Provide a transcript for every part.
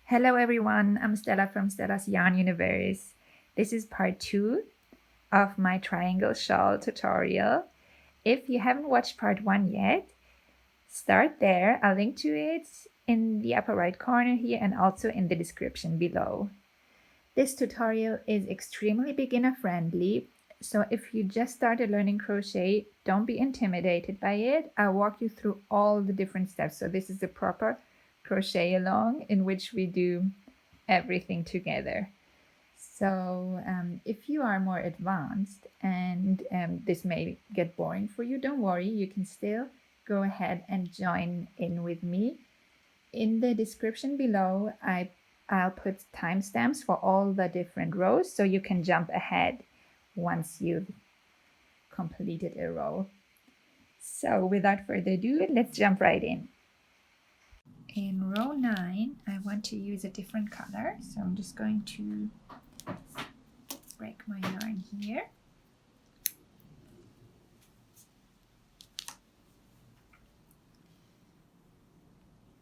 Hello everyone, I'm Stella from Stella's Yarn Universe. This is part 2 of my triangle shawl tutorial. If you haven't watched part 1 yet, start there. I'll link to it in the upper right corner here and also in the description below. This tutorial is extremely beginner friendly, so if you just started learning crochet, don't be intimidated by it. I'll walk you through all the different steps. So this is a proper crochet along in which we do everything together. So if you are more advanced and this may get boring for you, don't worry, you can still go ahead and join in with me. In the description below, I'll put timestamps for all the different rows so you can jump ahead once you've completed a row. So without further ado, let's jump right in. In row 9, I want to use a different color, so I'm just going to break my yarn here.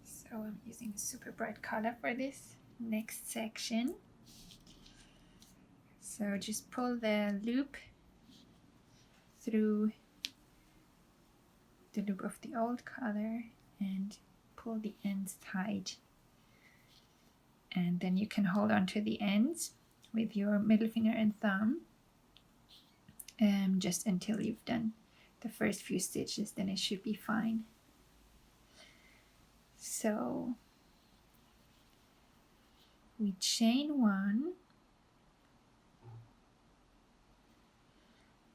So I'm using a super bright color for this next section. So just pull the loop through the loop of the old color and pull the ends tight. And then you can hold on to the ends with your middle finger and thumb just until you've done the first few stitches, then it should be fine. So we chain 1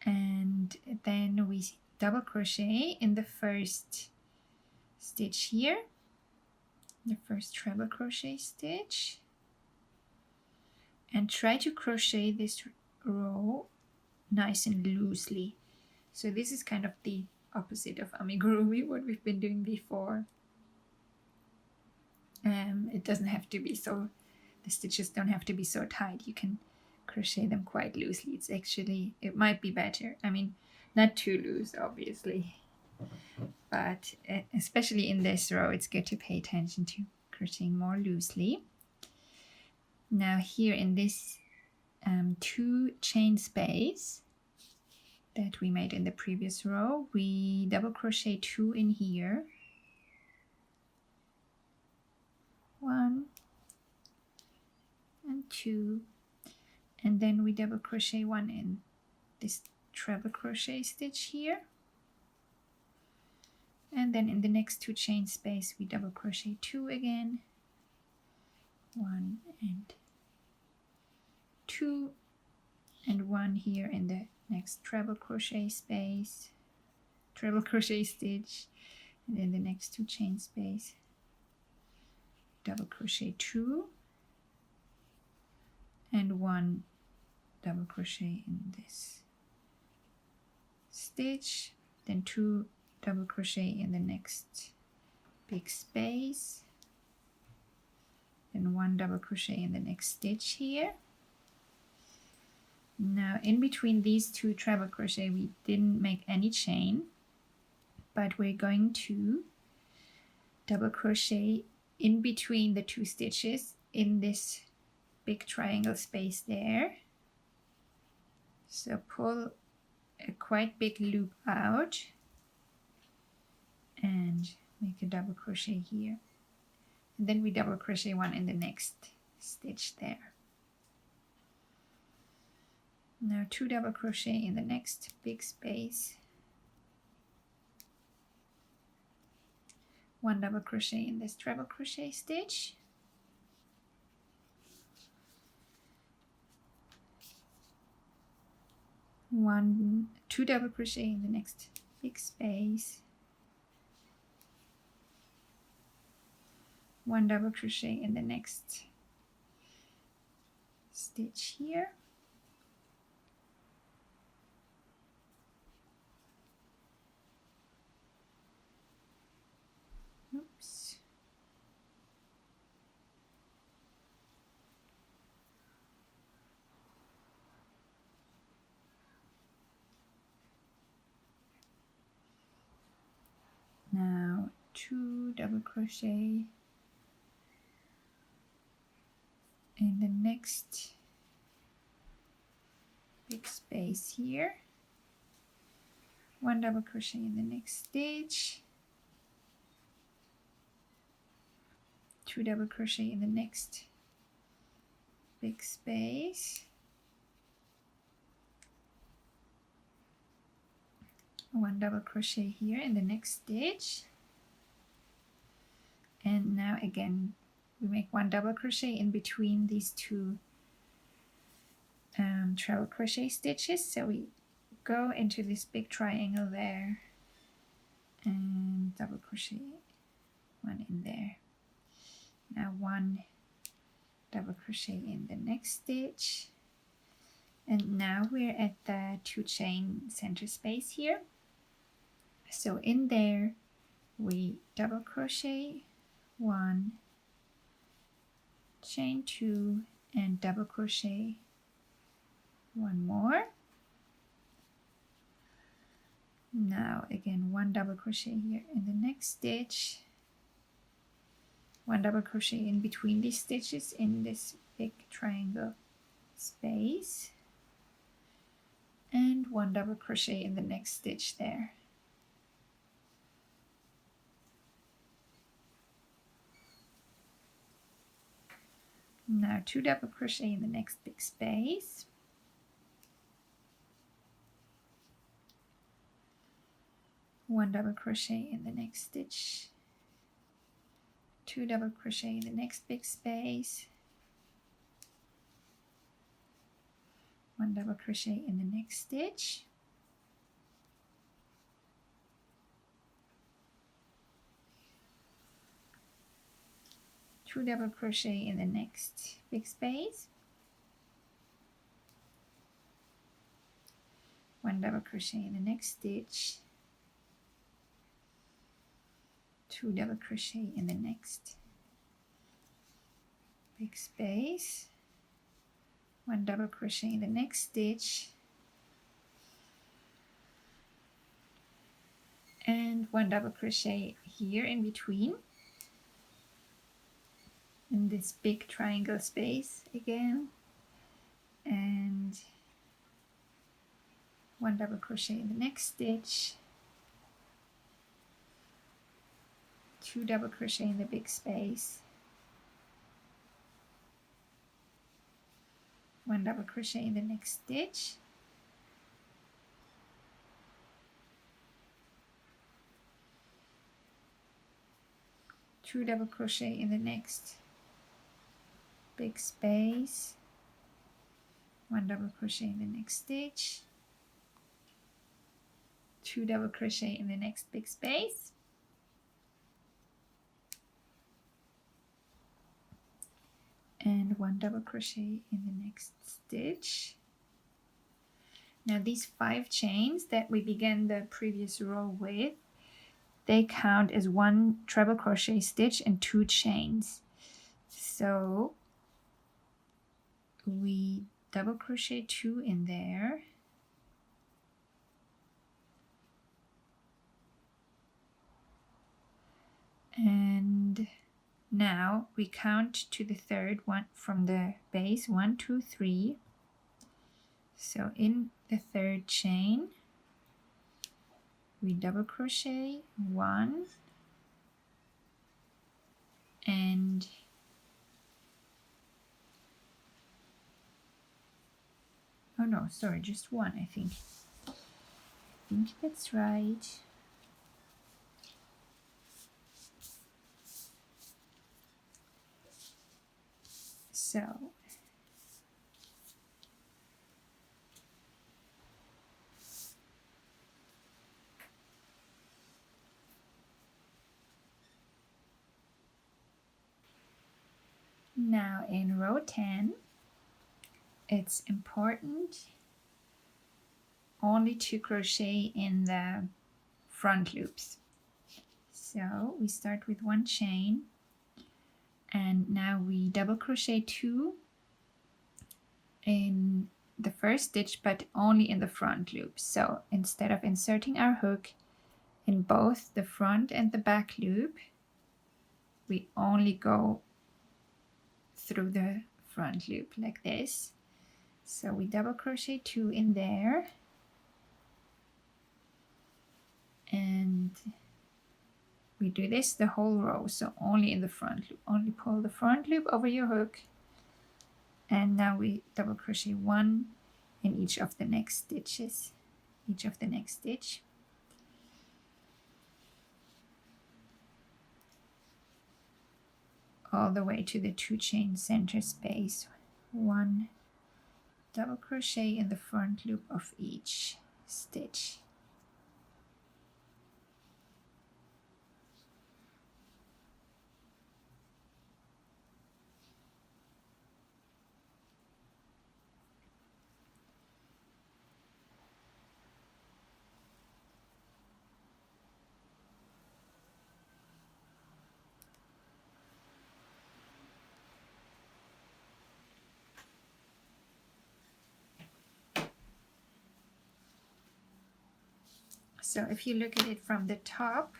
and then we double crochet in the first stitch here, the first treble crochet stitch, and try to crochet this row nice and loosely. So this is kind of the opposite of amigurumi, what we've been doing before. It doesn't have to be so, the stitches don't have to be so tight. You can crochet them quite loosely. It's actually, it might be better. I mean, not too loose, obviously, but especially in this row, it's good to pay attention to crocheting more loosely. Now here in this 2 chain space that we made in the previous row, we double crochet 2 in here. 1 and 2, and then we double crochet 1 in this treble crochet stitch here, and then in the next 2 chain space we double crochet 2 again, 1 and 2, and 1 here in the next treble crochet space, treble crochet stitch, and in the next 2 chain space double crochet 2 and 1 double crochet in this stitch, then 2 double crochet in the next big space, then 1 double crochet in the next stitch here. Now in between these 2 treble crochet we didn't make any chain, but we're going to double crochet in between the 2 stitches in this big triangle space there. So pull a quite big loop out and make a double crochet here, and then we double crochet 1 in the next stitch there. Now 2 double crochet in the next big space, 1 double crochet in this treble crochet stitch, 2 double crochet in the next big space, 1 double crochet in the next stitch here, oops, now 2 double crochet in the next big space here, 1 double crochet in the next stitch, 2 double crochet in the next big space, 1 double crochet here in the next stitch, and now again we make 1 double crochet in between these two treble crochet stitches. So we go into this big triangle there and double crochet 1 in there. Now 1 double crochet in the next stitch, and now we're at the 2 chain center space here. So in there we double crochet 1, chain 2, and double crochet 1 more. Now again 1 double crochet here in the next stitch, 1 double crochet in between these stitches in this big triangle space, and 1 double crochet in the next stitch there. Now 2 double crochet in the next big space, 1 double crochet in the next stitch, 2 double crochet in the next big space, 1 double crochet in the next stitch, 2 double crochet in the next big space, 1 double crochet in the next stitch, 2 double crochet in the next big space, 1 double crochet in the next stitch, and 1 double crochet here in between in this big triangle space again, and 1 double crochet in the next stitch, 2 double crochet in the big space, 1 double crochet in the next stitch, two double crochet in the next big space, 1 double crochet in the next stitch, 2 double crochet in the next big space, and 1 double crochet in the next stitch. Now these 5 chains that we began the previous row with, they count as 1 treble crochet stitch and 2 chains. So we double crochet 2 in there, and now we count to the third one from the base, 1, 2, 3. So in the third chain we double crochet 1 and oh no, sorry, just 1, I think that's right. So now in row 10, it's important only to crochet in the front loops. So we start with 1 chain, and now we double crochet 2 in the first stitch, but only in the front loop. So instead of inserting our hook in both the front and the back loop, we only go through the front loop like this. So we double crochet 2 in there, and we do this the whole row, so only in the front loop. Only pull the front loop over your hook, and now we double crochet 1 in each of the next stitches, each of the next stitch. All the way to the 2-chain center space. 1 double crochet in the front loop of each stitch. So if you look at it from the top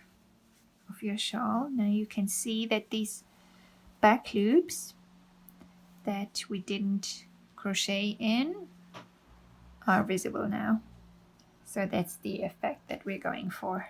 of your shawl, now you can see that these back loops that we didn't crochet in are visible now. So that's the effect that we're going for.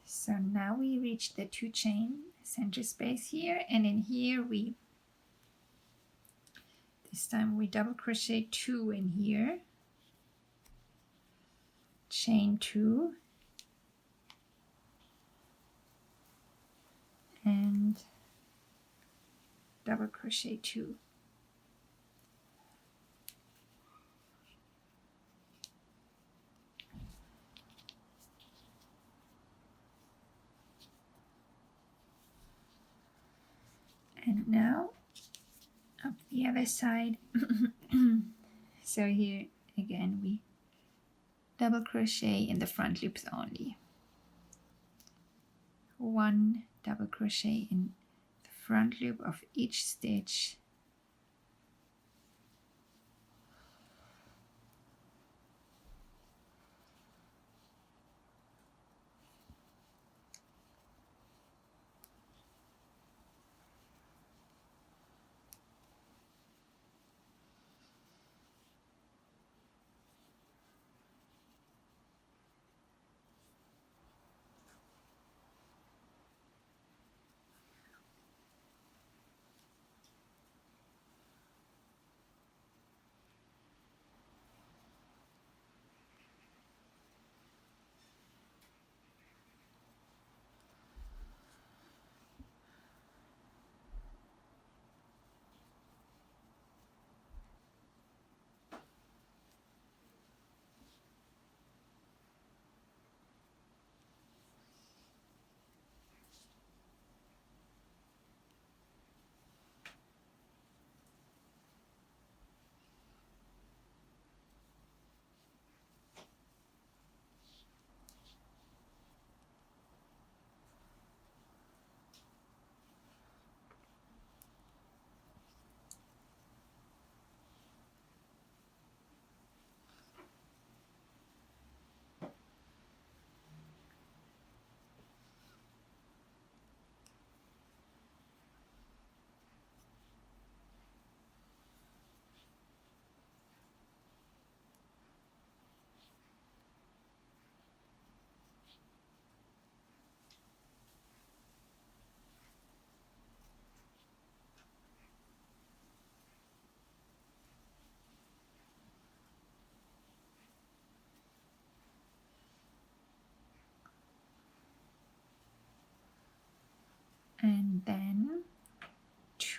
So now we reach the 2-chain center space here, and in here this time we double crochet 2 in here, chain 2, and double crochet 2. And now up the other side. So here again we double crochet in the front loops only. 1 double crochet in the front loop of each stitch.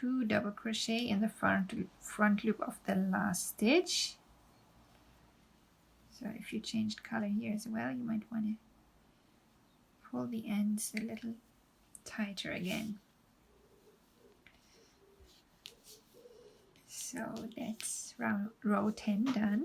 2 double crochet in the front loop of the last stitch. So if you changed color here as well, you might want to pull the ends a little tighter again. So that's row 10 done.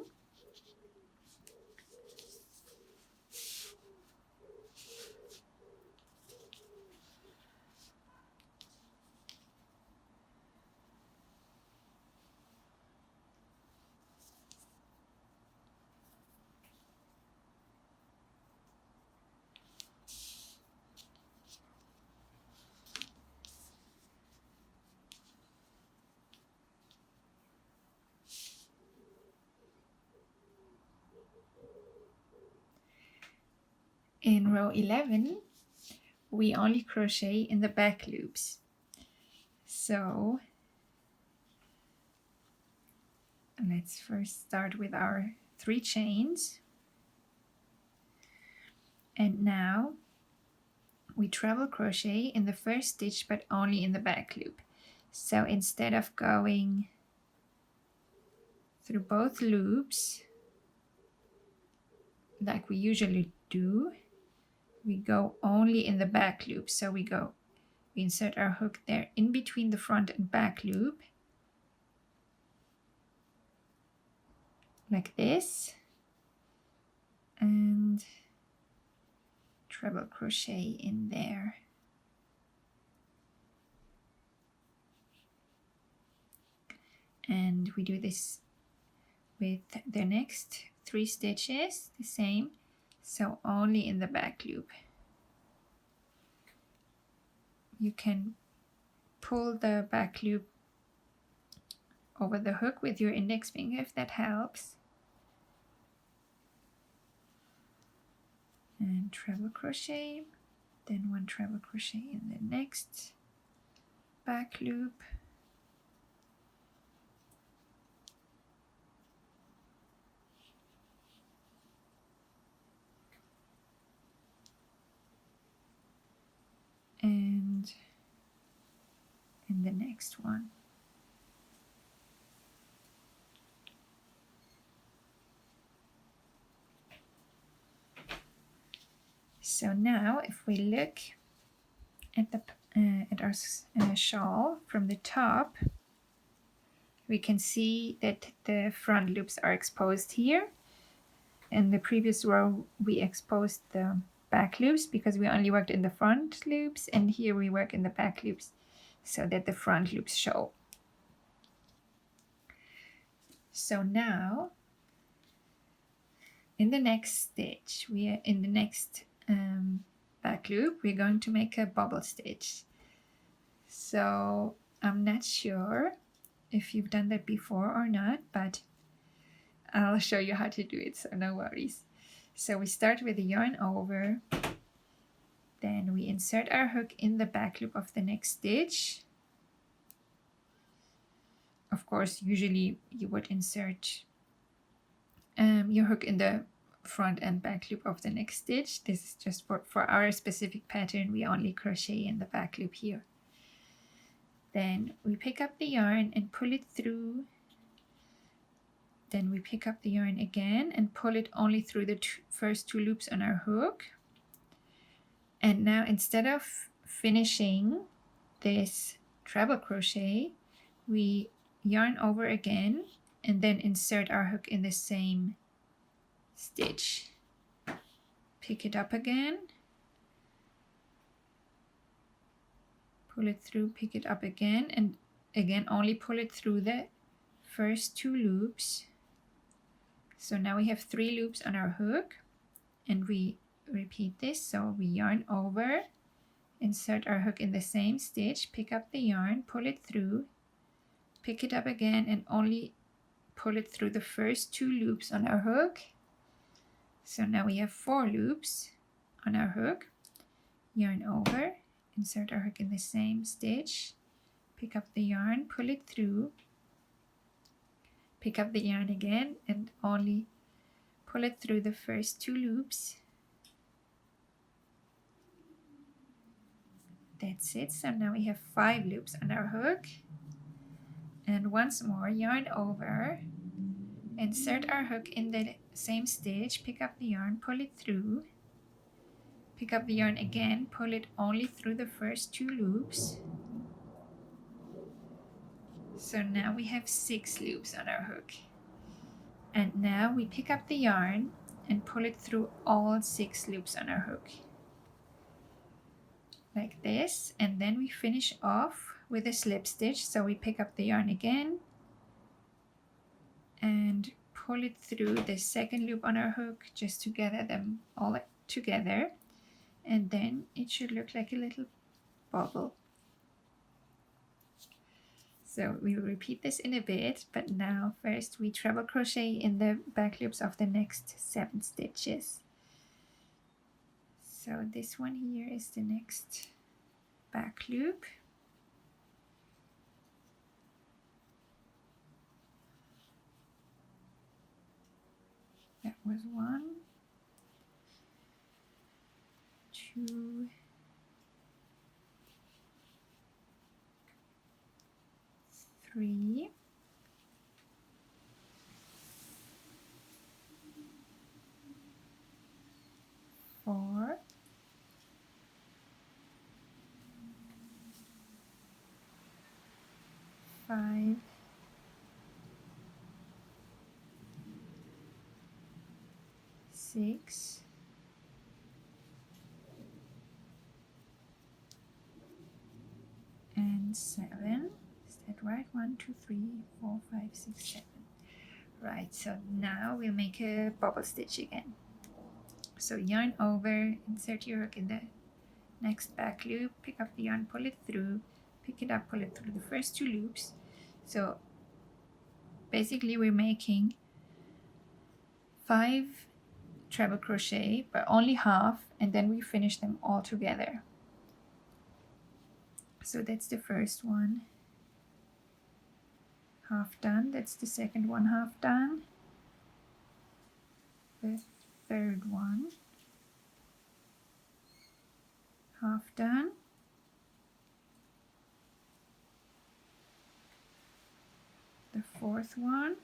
In row 11, we only crochet in the back loops. So let's first start with our 3 chains. And now we treble crochet in the first stitch, but only in the back loop. So instead of going through both loops like we usually do, we go only in the back loop. So we insert our hook there in between the front and back loop, like this, and treble crochet in there. And we do this with the next 3 stitches, the same, so only in the back loop. You can pull the back loop over the hook with your index finger if that helps. And treble crochet, then 1 treble crochet in the next back loop. And in the next one. So now if we look at our shawl from the top, we can see that the front loops are exposed here. In the previous row we exposed the back loops because we only worked in the front loops, and here we work in the back loops so that the front loops show. So now in the next stitch, in the next back loop, we're going to make a bubble stitch. So I'm not sure if you've done that before or not, but I'll show you how to do it, so no worries. So we start with the yarn over, then we insert our hook in the back loop of the next stitch. Of course, usually you would insert your hook in the front and back loop of the next stitch. This is just for our specific pattern, we only crochet in the back loop here. Then we pick up the yarn and pull it through. Then we pick up the yarn again and pull it only through the first 2 loops on our hook. And now instead of finishing this treble crochet, we yarn over again and then insert our hook in the same stitch. Pick it up again, pull it through, pick it up again, and again only pull it through the first 2 loops. So now we have 3 loops on our hook, and we repeat this. So we yarn over, insert our hook in the same stitch, pick up the yarn, pull it through, pick it up again, and only pull it through the first 2 loops on our hook. So now we have 4 loops on our hook. Yarn over, insert our hook in the same stitch, pick up the yarn, pull it through, pick up the yarn again, and only pull it through the first 2 loops. That's it. So now we have 5 loops on our hook. And once more, yarn over, insert our hook in the same stitch, pick up the yarn, pull it through, pick up the yarn again, pull it only through the first 2 loops. So now we have 6 loops on our hook. And now we pick up the yarn and pull it through all 6 loops on our hook. Like this, and then we finish off with a slip stitch. So we pick up the yarn again and pull it through the second loop on our hook just to gather them all together, and then it should look like a little bubble. So we will repeat this in a bit, but now first we treble crochet in the back loops of the next 7 stitches. So this one here is the next back loop. That was 1, 2, 3, 4, 5, 6, 7. Is that right? 1, 2, 3, 4, 5, 6, 7. Right, so now we'll make a bubble stitch again. So yarn over, insert your hook in the next back loop, pick up the yarn, pull it through, pick it up, pull it through the first 2 loops. So basically we're making 5 treble crochet, but only half, and then we finish them all together. So that's the first one, half done. That's the second one, half done. The third one, half done. The fourth one,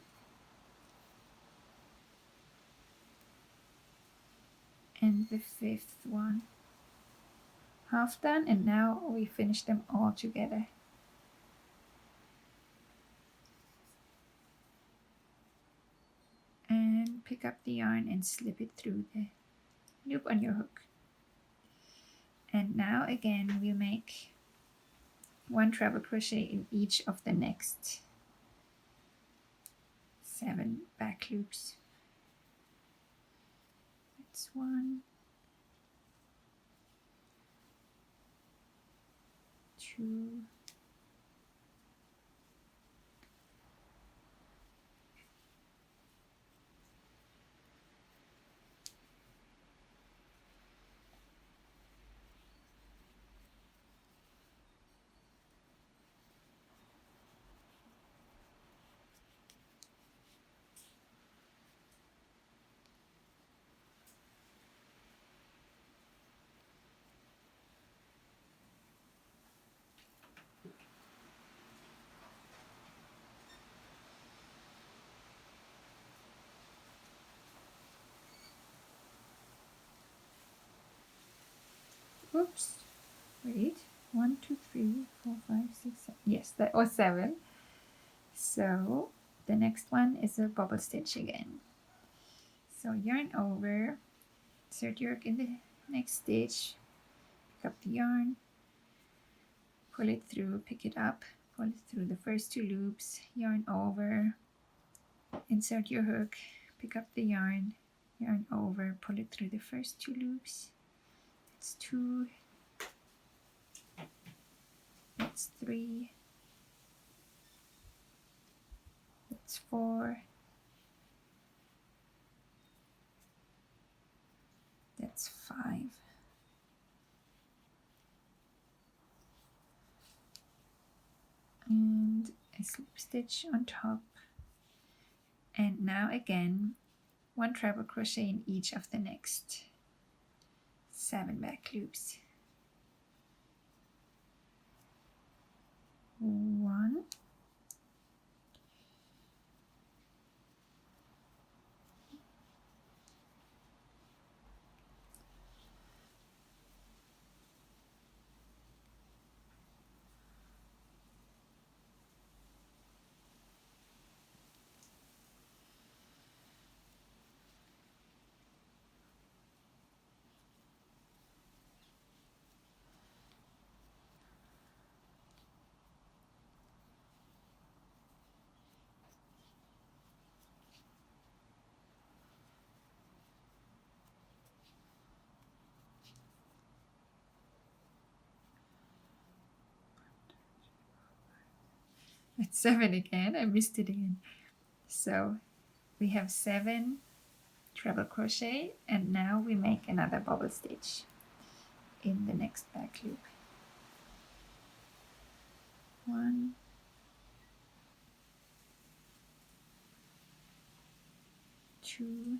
and the 5th one, half done. And now we finish them all together. And pick up the yarn and slip it through the loop on your hook. And now again we'll make 1 treble crochet in each of the next 7 back loops. That's 1, 2, oops, wait, 1, 2, 3, 4, 5, 6, 7. Yes, that was 7. So the next one is a bubble stitch again. So yarn over, insert your hook in the next stitch, pick up the yarn, pull it through, pick it up, pull it through the first 2 loops, yarn over, insert your hook, pick up the yarn, yarn over, pull it through the first 2 loops. That's 2, that's 3, that's 4, that's 5, and a slip stitch on top. And now again 1 treble crochet in each of the next 7 back loops. 1, It's 7 again. I missed it again. So we have 7 treble crochet, and now we make another bubble stitch in the next back loop. 1, 2,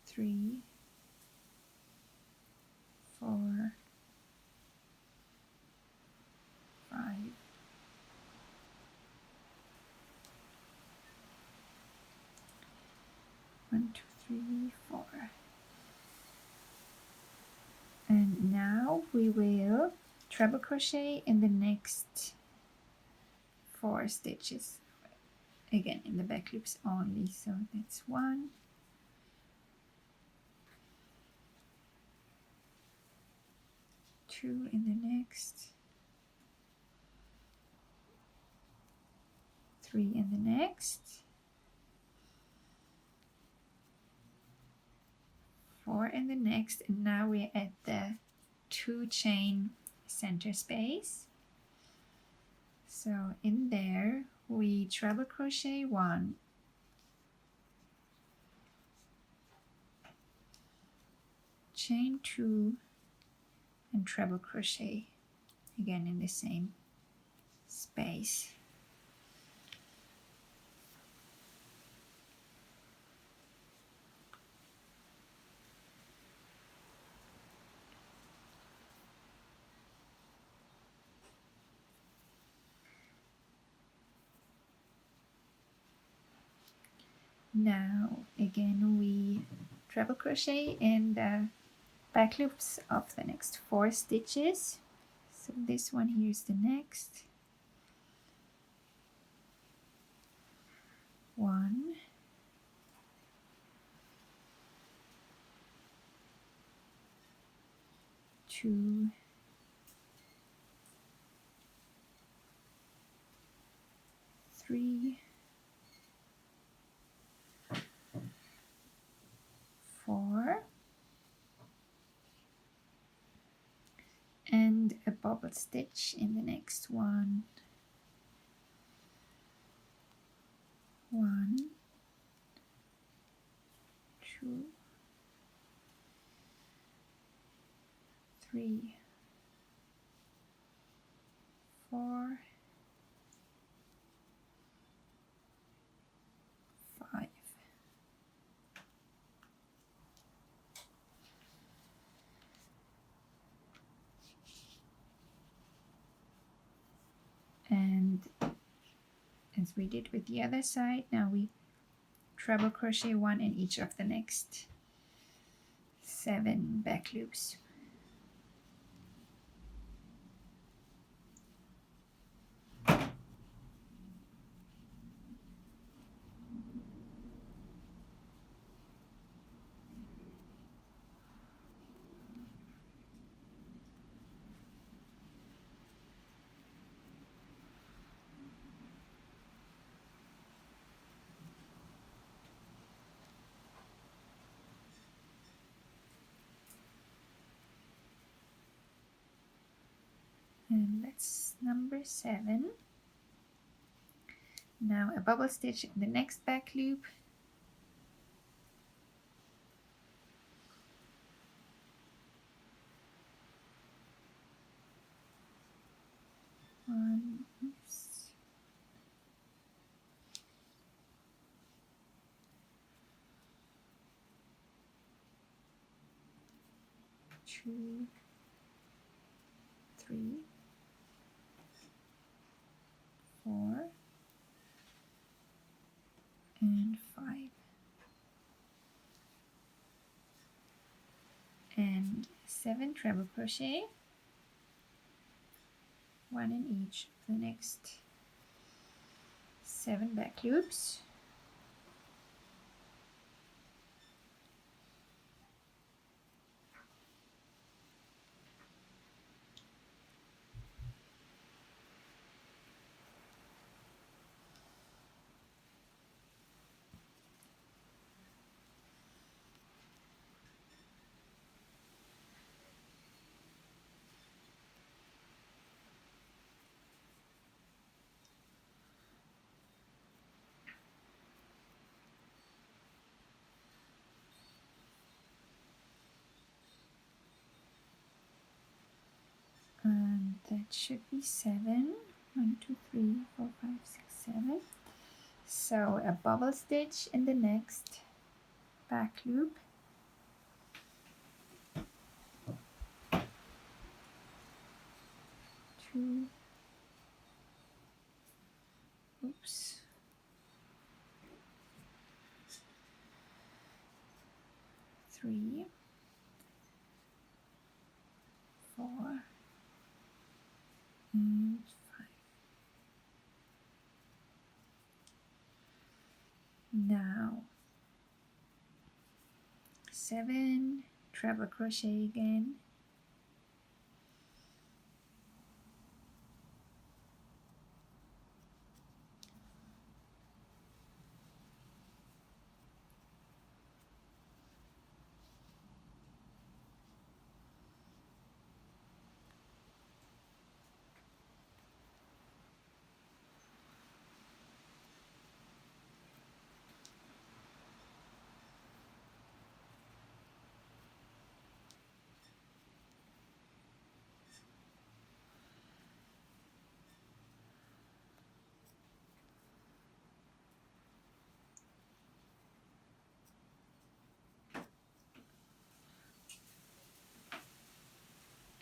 3, 4, 5, 1, 2, 3, 4. And now we will treble crochet in the next 4 stitches, again in the back loops only. So that's 1, 2 in the next, 3 in the next, 4 in the next, and now we're at the 2 chain center space. So in there we treble crochet 1, chain 2, and treble crochet again in the same space. Now again we treble crochet in the back loops of the next 4 stitches. So this one here is the next. 1, 2, 3, 4, and a bubble stitch in the next one. 1, 2, 3, 4, 5. And as we did with the other side, now we treble crochet 1 in each of the next 7 back loops. And that's number 7. Now a bubble stitch in the next back loop. One, oops. 2, 3, 4, and 5. And 7 treble crochet, 1 in each of the next 7 back loops. That should be 7. 1, 2, 3, 4, 5, 6, 7. So a bubble stitch in the next back loop. 2, oops, 3, 4, and 5. Now 7 treble crochet again.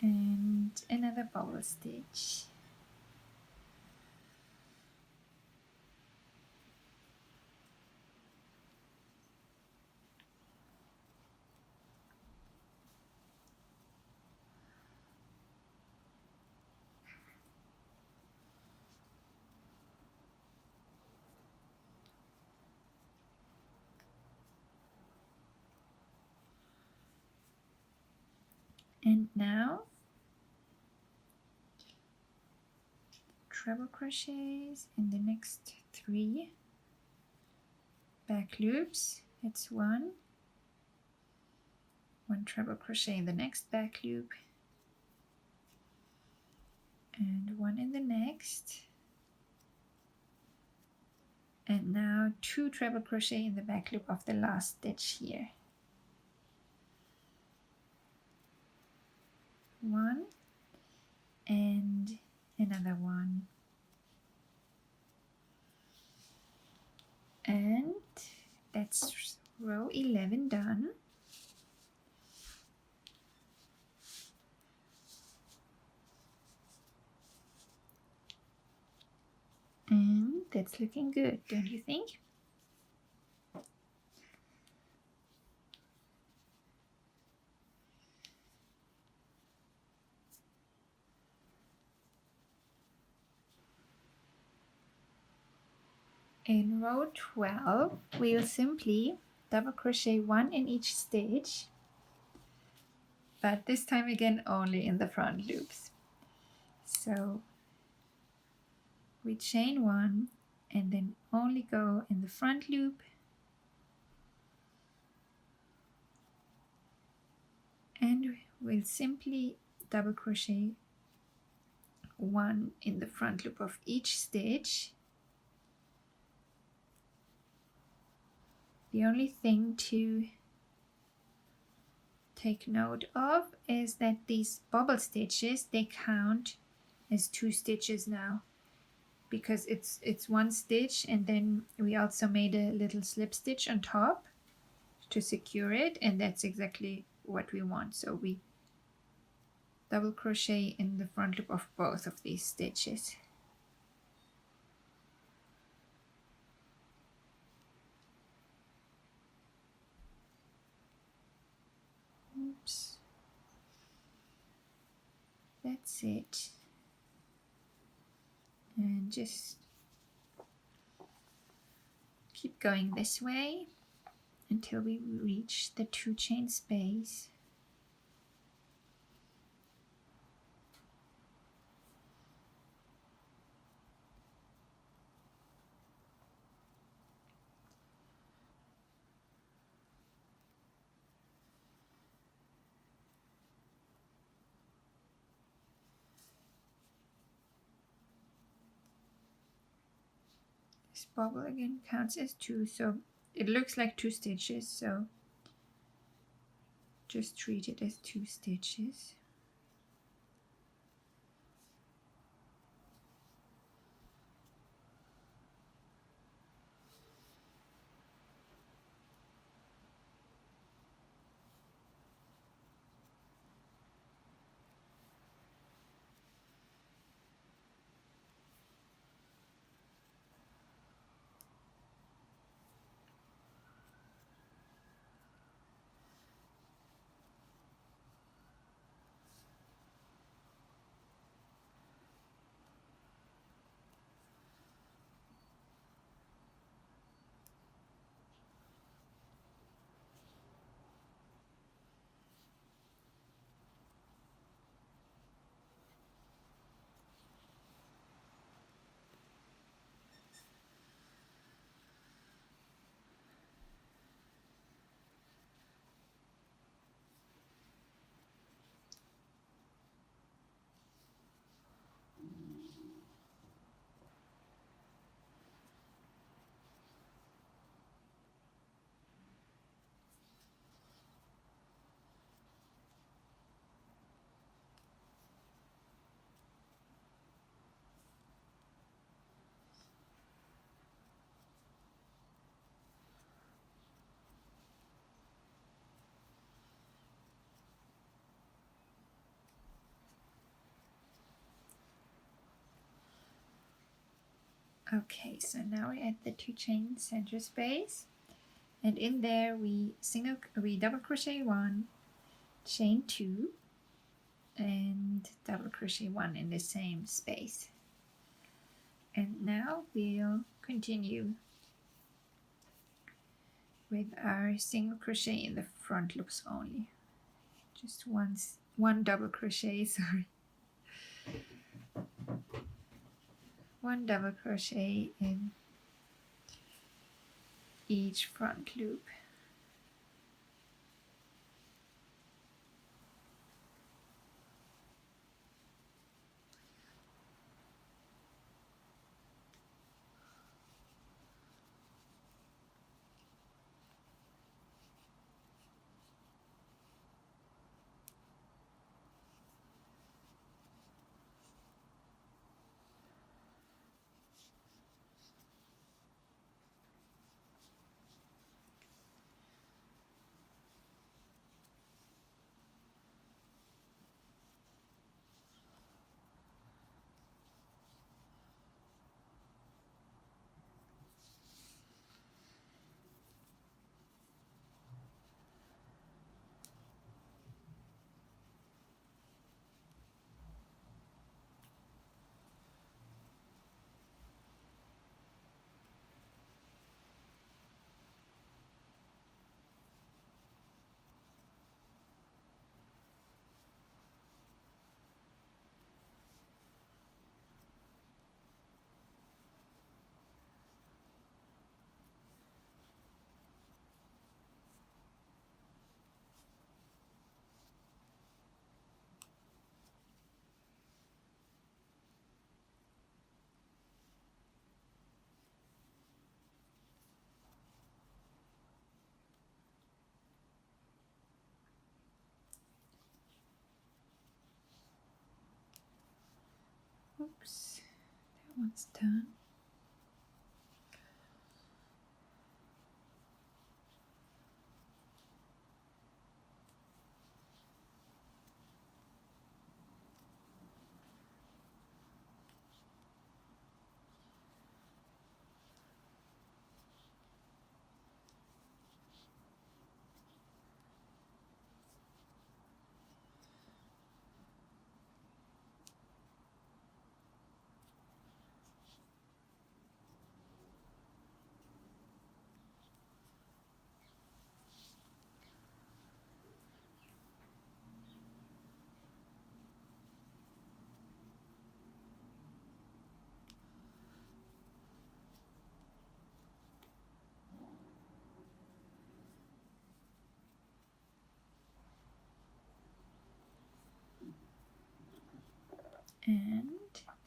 And another bubble stitch. And now treble crochets in the next 3 back loops. That's 1 treble crochet in the next back loop, and 1 in the next, and now 2 treble crochet in the back loop of the last stitch here. 1 and another 1, and that's row 11 done. And that's looking good, don't you think? In row 12, we'll simply double crochet 1 in each stitch, but this time again only in the front loops. So we chain 1 and then only go in the front loop, and we'll simply double crochet 1 in the front loop of each stitch. The only thing to take note of is that these bubble stitches, they count as 2 stitches now, because it's 1 stitch, and then we also made a little slip stitch on top to secure it, and that's exactly what we want. So we double crochet in the front loop of both of these stitches. Oops. That's it. And just keep going this way until we reach the 2 chain space. This bubble again counts as 2, so it looks like 2 stitches, so just treat it as 2 stitches. Okay, so now we add the 2 chain center space, and in there we double crochet 1, chain 2, and double crochet 1 in the same space. And now we'll continue with our single crochet in the front loops only. Just one double crochet, sorry. One double crochet in each front loop. Oops, that one's done. And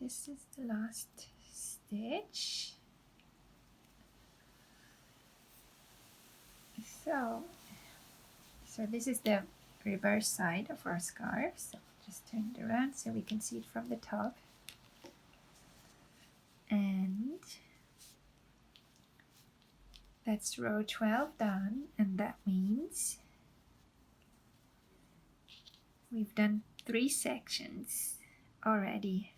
this is the last stitch. So this is the reverse side of our scarf. So just turn it around so we can see it from the top. And that's row 12 done, and that means we've done 3 sections already.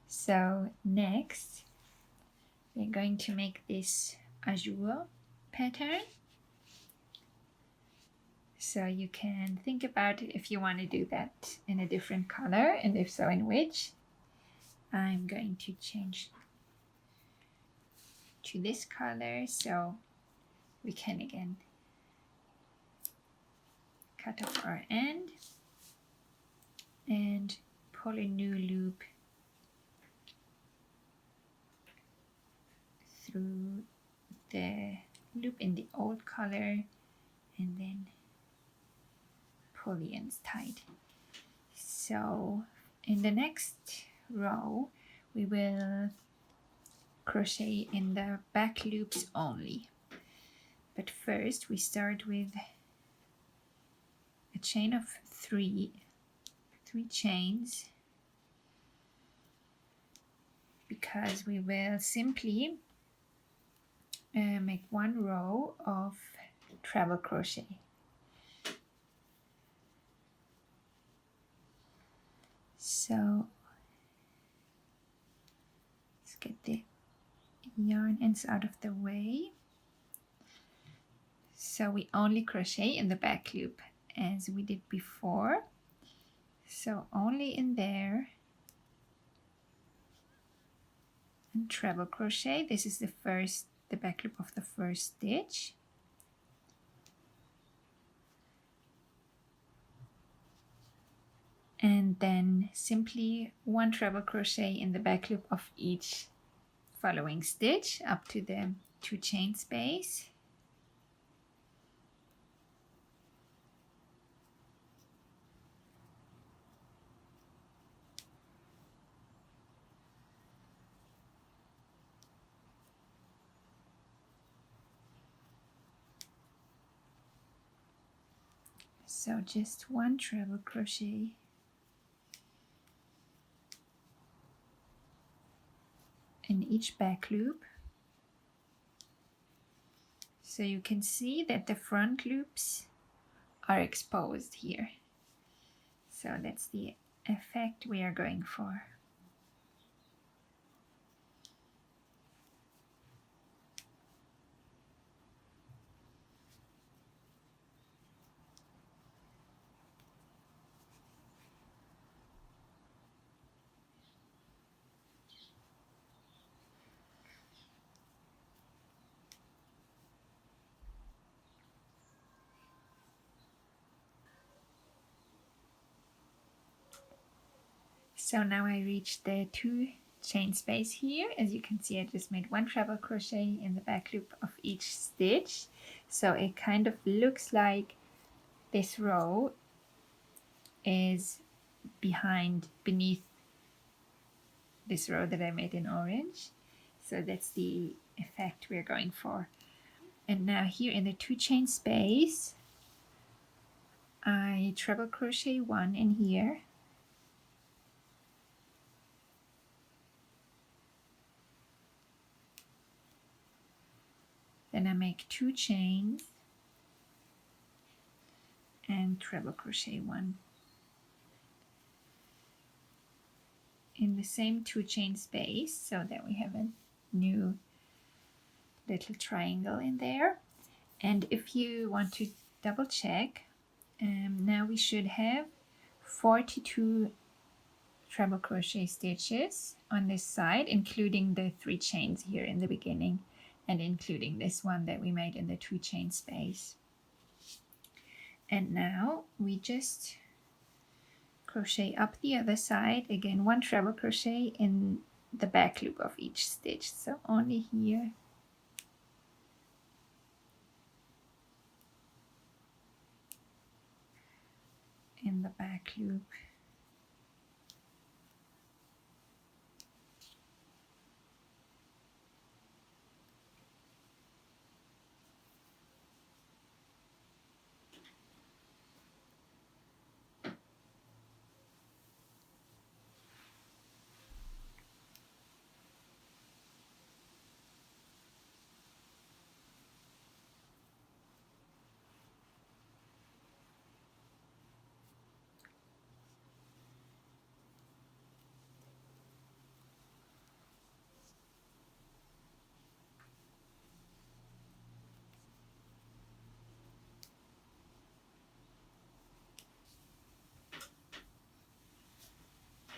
So next we're going to make this azure pattern. So you can think about if you want to do that in a different color, and if so, in which. I'm going to change to this color so we can again cut off our end and pull a new loop through the loop in the old color, and then pull the ends tight. So in the next row we will crochet in the back loops only, but first we start with a chain of three chains, because we will simply make one row of treble crochet. So let's get the yarn ends out of the way. So we only crochet in the back loop as we did before. So only in there. And treble crochet. This is the back loop of the first stitch. And then simply one treble crochet in the back loop of each following stitch up to the 2 chain space. So just one treble crochet in each back loop. So you can see that the front loops are exposed here. So that's the effect we are going for. So now I reached the 2 chain space here. As you can see, I just made one treble crochet in the back loop of each stitch. So it kind of looks like this row is beneath this row that I made in orange. So that's the effect we're going for. And now here in the 2 chain space, I treble crochet 1 in here. Then I make 2 chains and treble crochet 1 in the same 2 chain space, so that we have a new little triangle in there. And if you want to double check, now we should have 42 treble crochet stitches on this side, including the 3 chains here in the beginning and including this one that we made in the 2 chain space. And now we just crochet up the other side, again 1 treble crochet in the back loop of each stitch, so only here. In the back loop.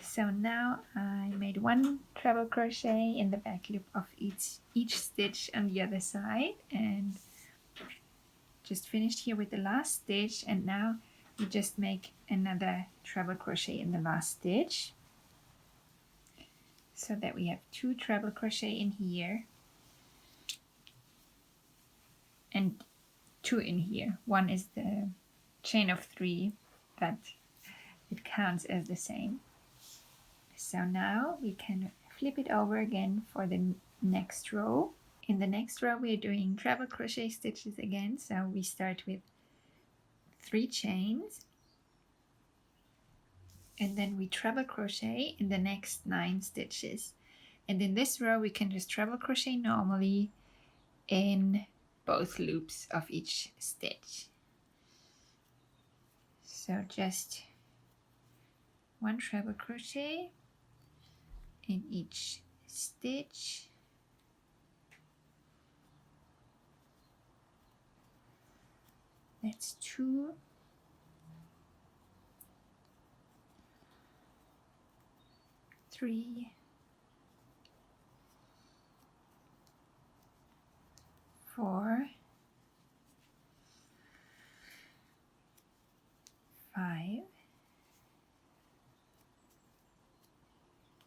So now I made 1 treble crochet in the back loop of each stitch on the other side, and just finished here with the last stitch. And now we just make another treble crochet in the last stitch, so that we have 2 treble crochet in here and 2 in here. 1 is the chain of 3, but it counts as the same. So now we can flip it over again for the next row. In the next row we are doing treble crochet stitches again, so we start with 3 chains and then we treble crochet in the next 9 stitches. And in this row we can just treble crochet normally in both loops of each stitch. So just 1 treble crochet in each stitch. That's 2. 3, 4, 5,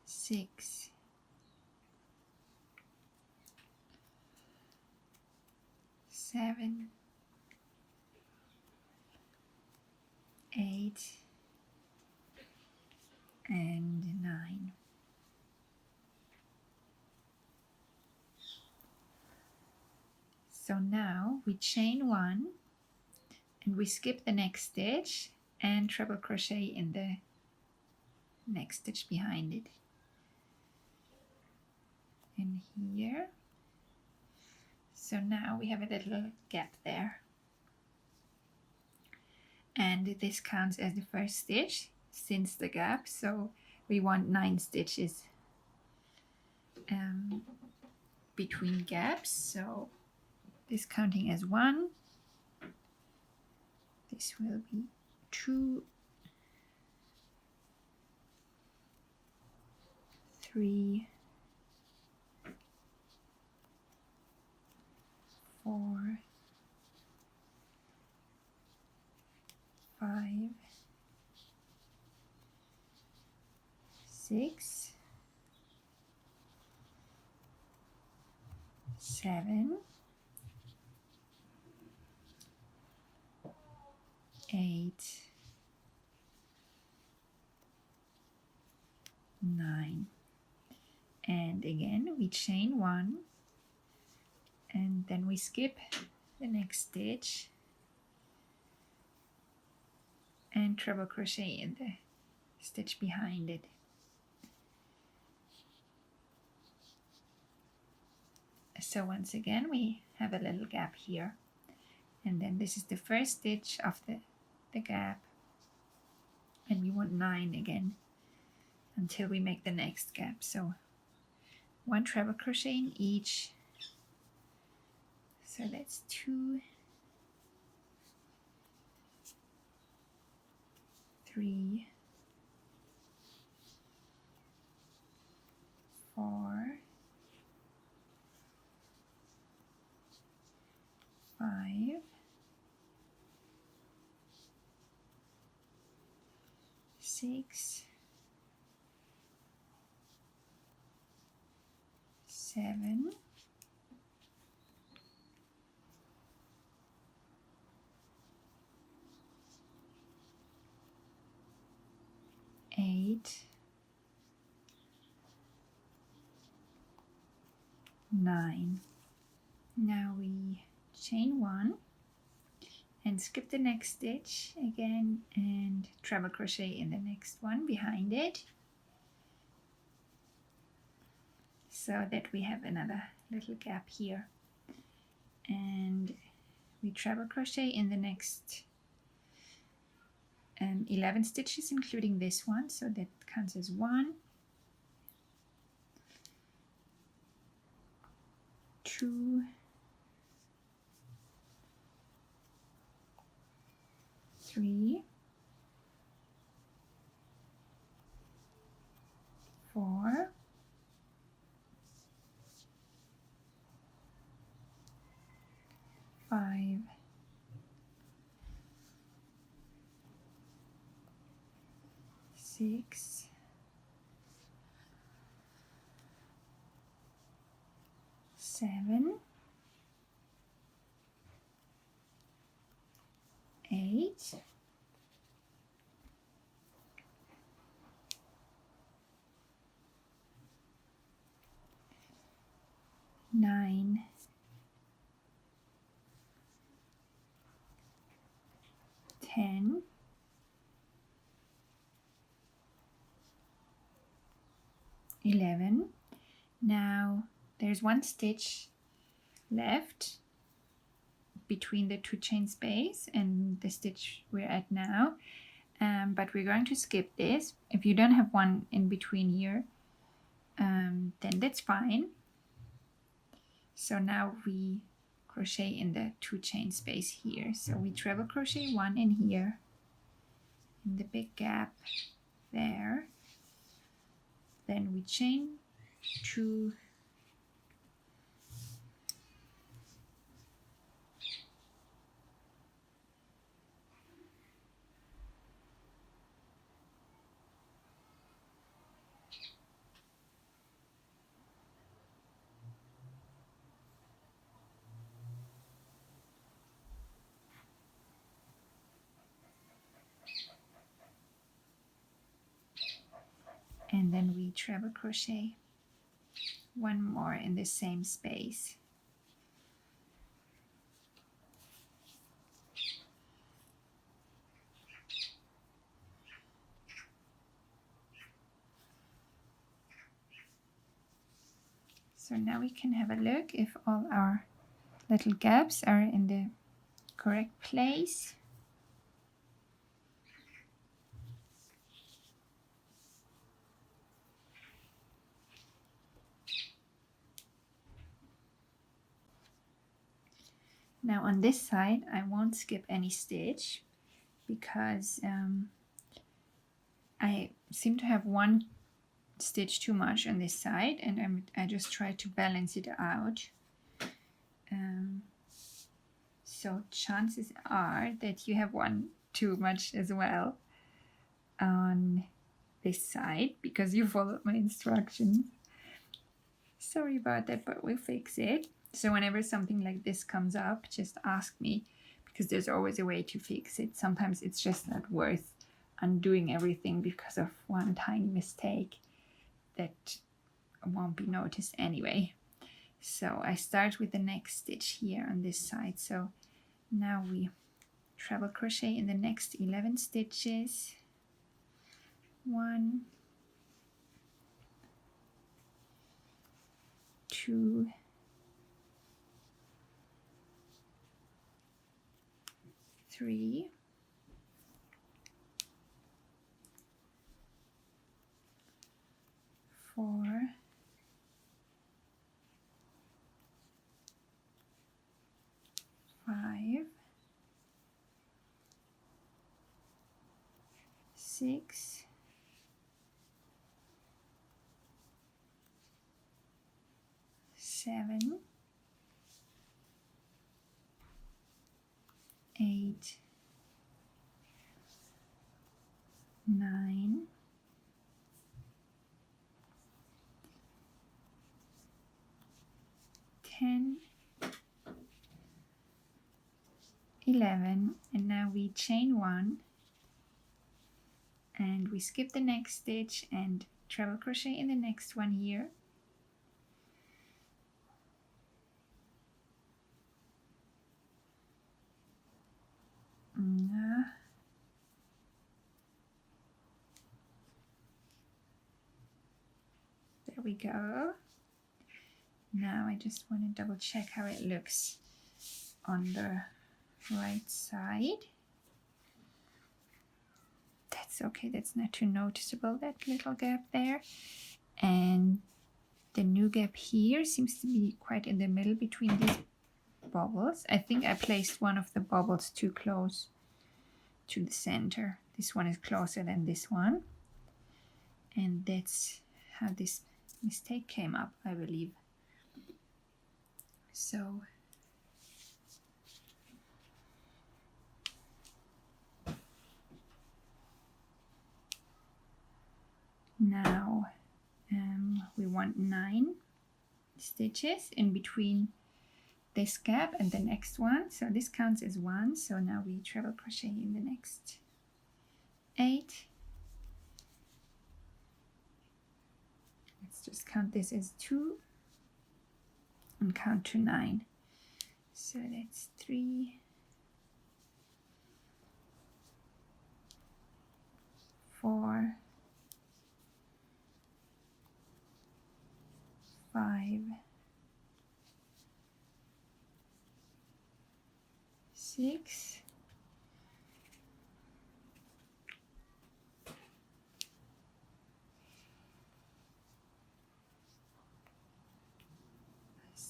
6, 7, 8, and 9. So now we chain 1 and we skip the next stitch and treble crochet in the next stitch behind it. And here. So now we have a little gap there. And this counts as the first stitch since the gap, so we want 9 stitches between gaps. So this counting as 1, this will be 2, 3, 4, 5, 6, 7, 8, 9. And again we chain 1 and then we skip the next stitch and treble crochet in the stitch behind it. So once again we have a little gap here, and then this is the first stitch of the gap, and we want 9 again until we make the next gap. So 1 treble crochet in each, so that's 2, 3, 4, 5, 6, 7, 8, 9. Now we chain 1 and skip the next stitch again and treble crochet in the next one behind it, so that we have another little gap here, and we treble crochet in the next 11 stitches including this one, so that counts as 1, 2, 3, 4, 5, 6, 7, 8, 9, 10, 11. Now there's 1 stitch left between the 2 chain space and the stitch we're at now. but we're going to skip this. If you don't have one in between here, then that's fine. So now we crochet in the 2 chain space here. So we treble crochet 1 in here, in the big gap there. Then we chain 2, and then we treble crochet 1 more in the same space. So now we can have a look if all our little gaps are in the correct place. Now on this side I won't skip any stitch because I seem to have one stitch too much on this side, and I just try to balance it out. So chances are that you have one too much as well on this side because you followed my instructions. Sorry about that, but we'll fix it. So whenever something like this comes up, just ask me, because there's always a way to fix it. Sometimes it's just not worth undoing everything because of one tiny mistake that won't be noticed anyway. So I start with the next stitch here on this side. So now we treble crochet in the next 11 stitches. 1, 2, 3, 4, 5, 6, 7, 8, 9, 10, 11, and now we chain 1 and we skip the next stitch and treble crochet in the next one here. There we go. Now I just want to double check how it looks on the right side. That's okay, that's not too noticeable, that little gap there. And the new gap here seems to be quite in the middle between these bubbles. I think I placed one of the bubbles too close to the center. This one is closer than this one. And that's how this mistake came up, I believe. So now we want 9 stitches in between this gap and the next one. So this counts as 1. So now we treble crochet in the next 8. Let's just count this as 2 and count to 9. So that's 3, 4, 5, 6,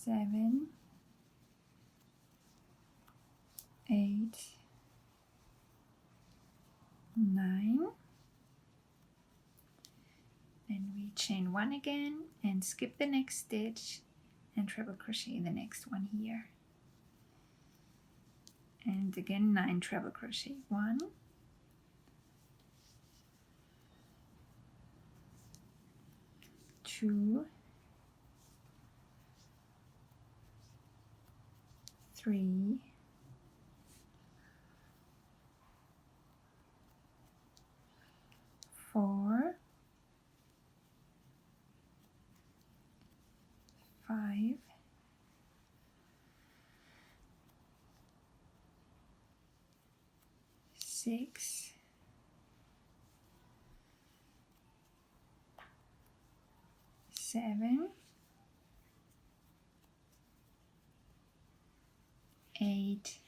7, 8, 9, then we chain 1 again and skip the next stitch and treble crochet in the next one here, and again 9 treble crochet, 1, 2, 3, 4, 5, 6, 7, 8,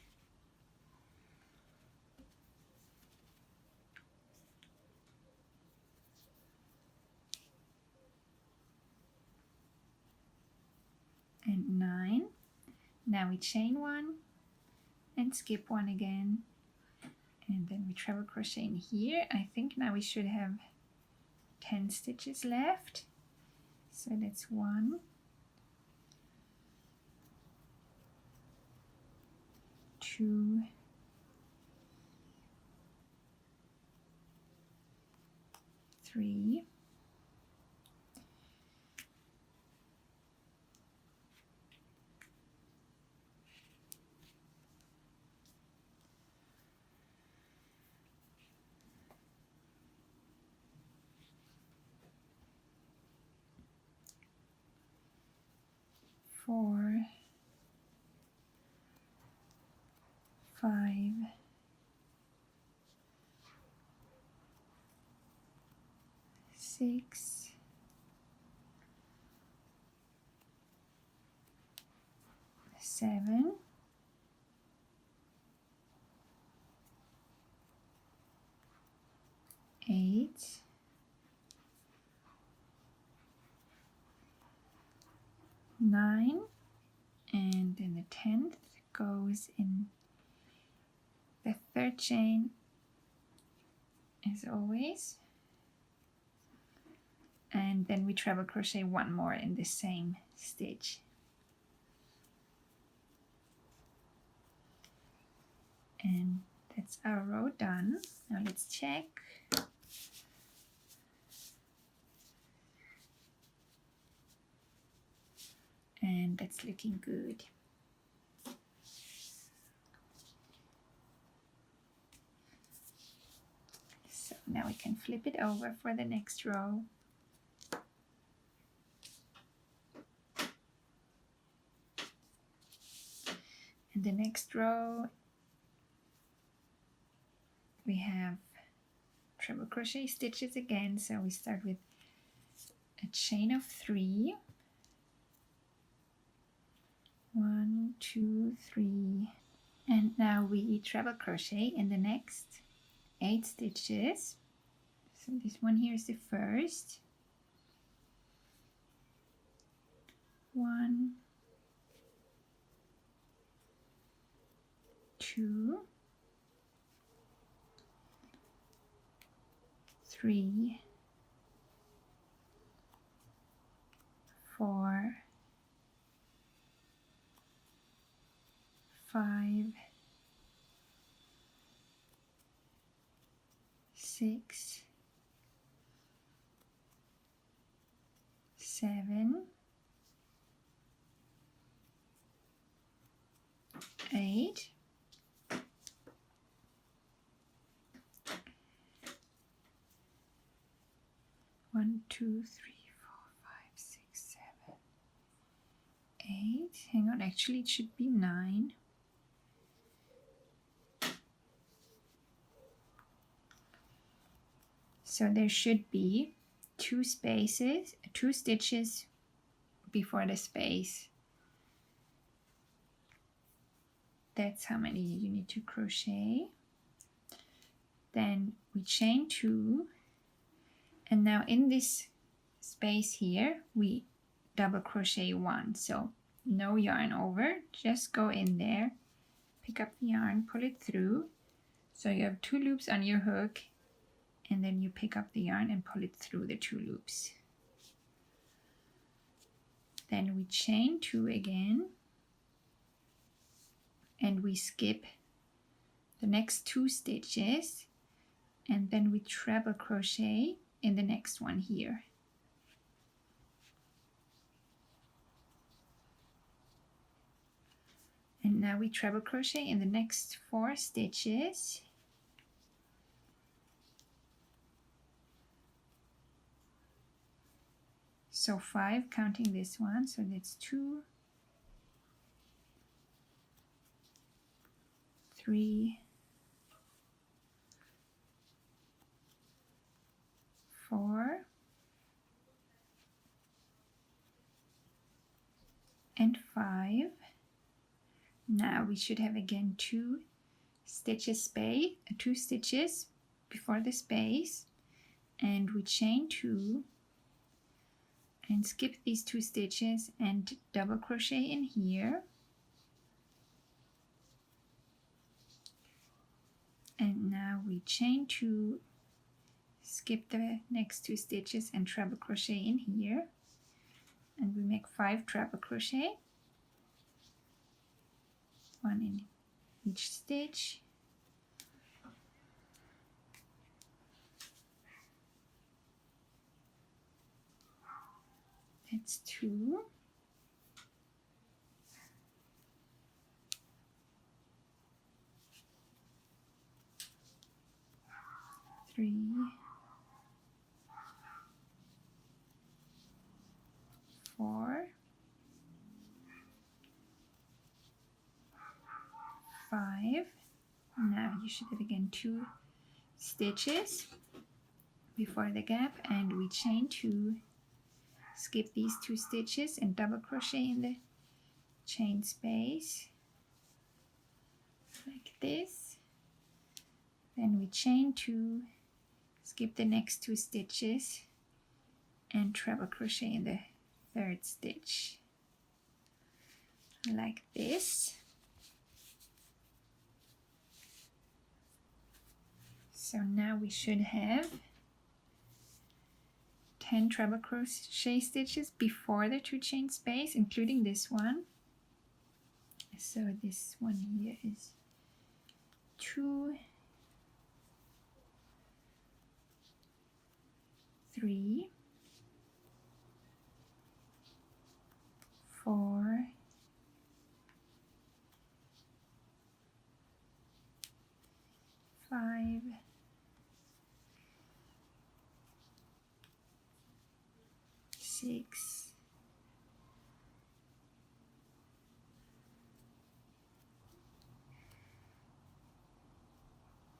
9. Now we chain 1 and skip 1 again, and then we treble crochet in here. I think now we should have 10 stitches left, so that's 1, 2, 3, 4, 5, 6, 7, 8, 9, and then the 10th goes in the 3rd chain as always, and then we treble crochet 1 more in the same stitch. And that's our row done. Now let's check. And that's looking good. So now we can flip it over for the next row. In the next row we have treble crochet stitches again, so we start with a chain of 3, 1, 2, 3, and now we treble crochet in the next 8 stitches. So this one here is the first, 1, 2, 3, 4, 5, 6, 7, 8, 1, 2, 3, 4, 5, 6, 7, 8. Hang on, actually it should be 9. So there should be 2 spaces, 2 stitches before the space. That's how many you need to crochet. Then we chain 2, and now in this space here we double crochet 1. So no yarn over, just go in there, pick up the yarn, pull it through. So you have 2 loops on your hook, and then you pick up the yarn and pull it through the 2 loops. Then we chain 2 again, and we skip the next 2 stitches, and then we treble crochet in the next one here. And now we treble crochet in the next 4 stitches. So 5 counting this one, so that's 2, 3, 4, and 5. Now we should have again 2 stitches before the space, and we chain 2 and skip these 2 stitches and double crochet in here. And now we chain 2, skip the next 2 stitches and treble crochet in here, and we make 5 treble crochet, 1 in each stitch. That's 2. 3, 4, 5. Now you should have again 2 stitches before the gap, and we chain 2, skip these 2 stitches and double crochet in the chain space like this. Then we chain 2, skip the next 2 stitches and treble crochet in the 3rd stitch like this. So now we should have 10 treble crochet stitches before the 2 chain space, including this one. So this one here is 2, 3, 4, 5, 6,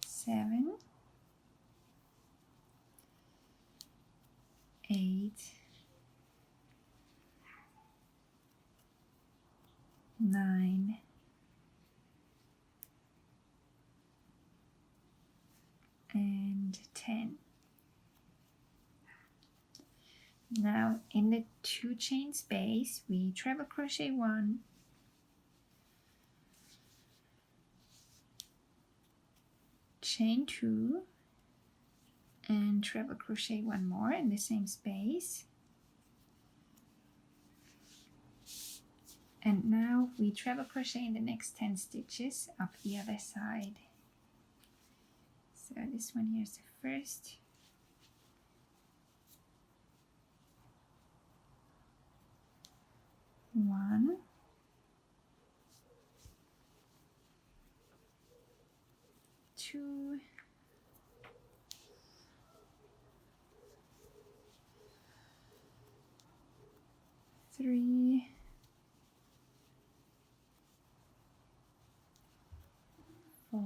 7, 8, 9, and 10. Now in the 2 chain space we treble crochet 1, chain 2, and treble crochet 1 more in the same space. And now we treble crochet in the next 10 stitches up the other side. So this one here is the first. One, 2, 3, 4,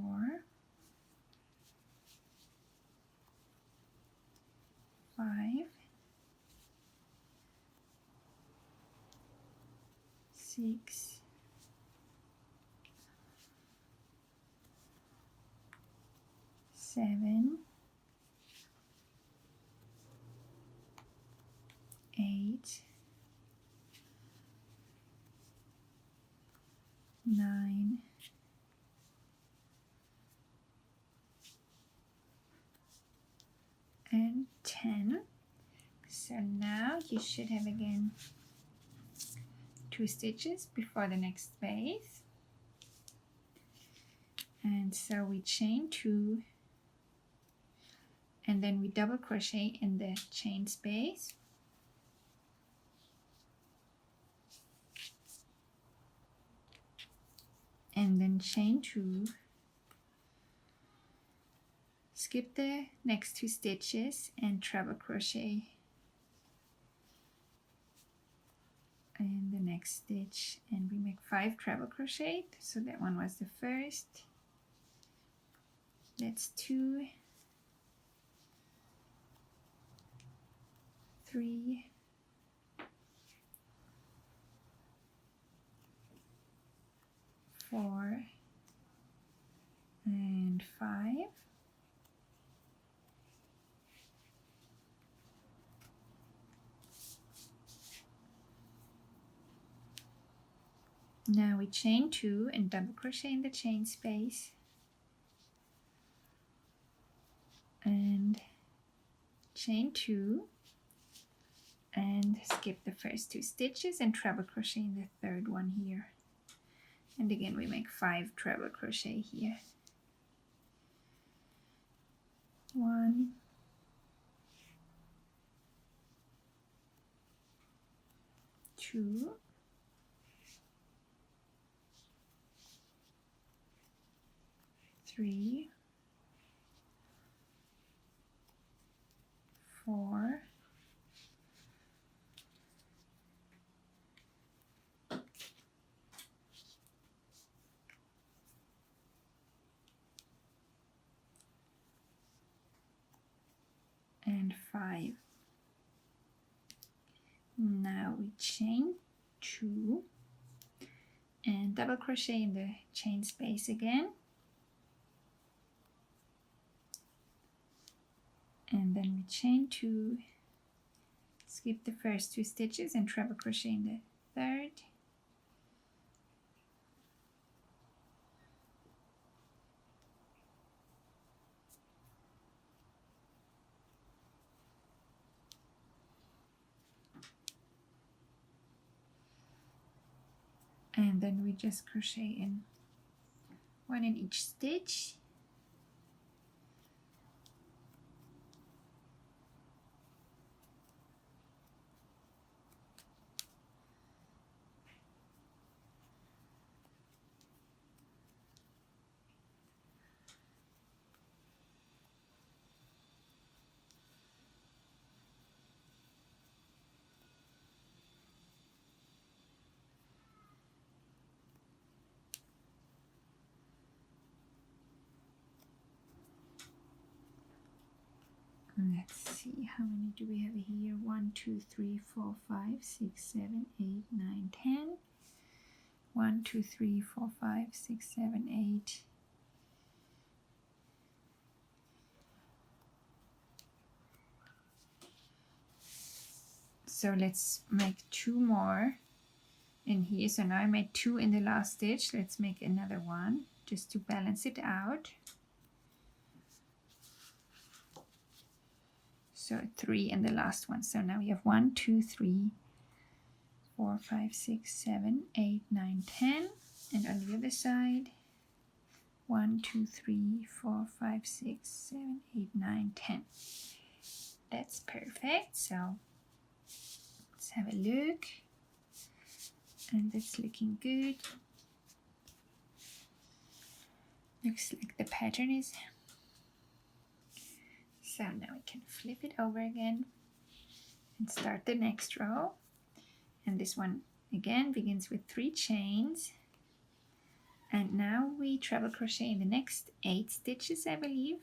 5, 6, 7, 8, 9, and 10. So now you should have again 2 stitches before the next space, and so we chain 2 and then we double crochet in the chain space, and then chain 2, skip the next 2 stitches and treble crochet in the next stitch, and we make 5 treble crochet. So that one was the first, that's 2, 3, 4, and 5. Now we chain 2 and double crochet in the chain space, and chain 2 and skip the first 2 stitches and treble crochet in the third one here, and again we make 5 treble crochet here. 1, 2, 3, 4, 5. Now we chain 2 and double crochet in the chain space again, and then we chain 2, skip the first 2 stitches and treble crochet in the third, and then we just crochet in 1 in each stitch, let's see, how many do we have here? 1, 2, 3, 4, 5, 6, 7, 8, 9, 10. 1, 2, 3, 4, 5, 6, 7, 8. So let's make 2 more in here. So now I made 2 in the last stitch. Let's make another one just to balance it out. So 3 in the last one. So now we have 1, 2, 3, 4, 5, 6, 7, 8, 9, 10. And on the other side, 1, 2, 3, 4, 5, 6, 7, 8, 9, 10. That's perfect. So let's have a look. And that's looking good. Looks like the pattern is. So now we can flip it over again and start the next row. And this one again begins with 3 chains. And now we treble crochet in the next 8 stitches, I believe.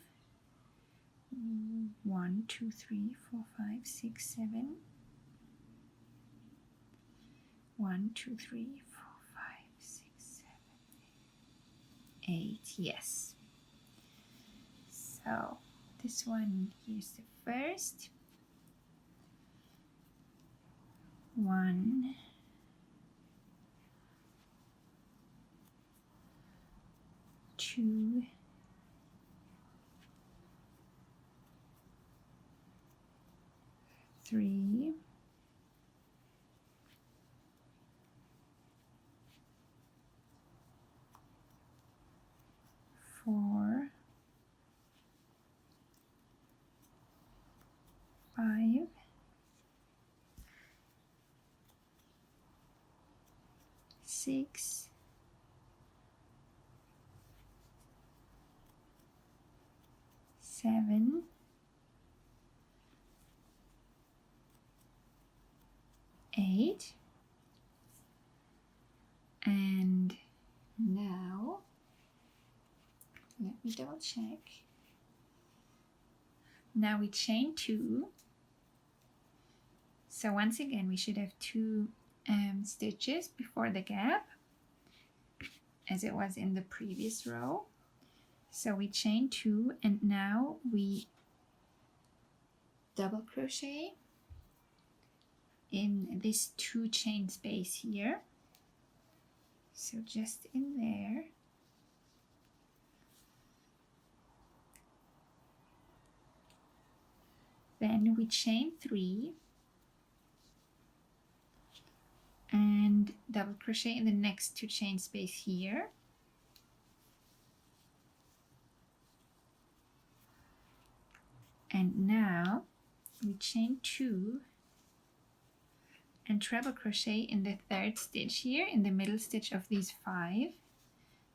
1, 2, 3, 4, 5, 6, 7. 1, 2, 3, 4, 5, 6, 7, 8. Yes. So this one, here's the first. 1, 2, 3, 4, 5, 6, 7, 8, and now let me double check. Now we chain 2. So once again we should have 2 stitches before the gap as it was in the previous row. So we chain 2 and now we double crochet in this 2 chain space here. So just in there. Then we chain 3 and double crochet in the next 2 chain space here. And now we chain 2 and treble crochet in the 3rd stitch here in the middle stitch of these 5.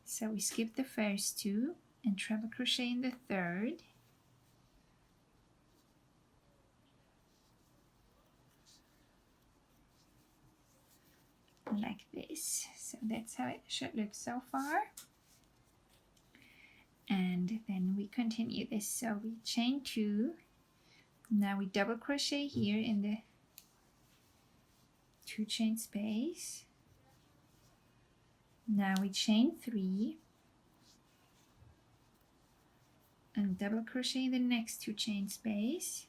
So we skip the first 2 and treble crochet in the 3rd. Like this. So that's how it should look so far. And then we continue this. So we chain 2. Now we double crochet here in the 2 chain space. Now we chain 3 and double crochet in the next 2 chain space.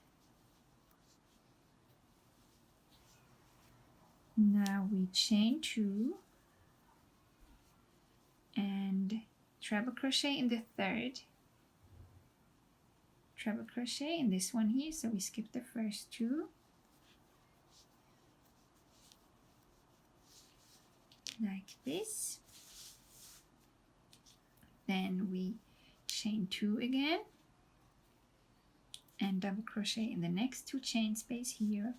Now we chain 2 and treble crochet in the 3rd, treble crochet in this one here, so we skip the first 2, like this. Then we chain 2 again and double crochet in the next 2 chain space here.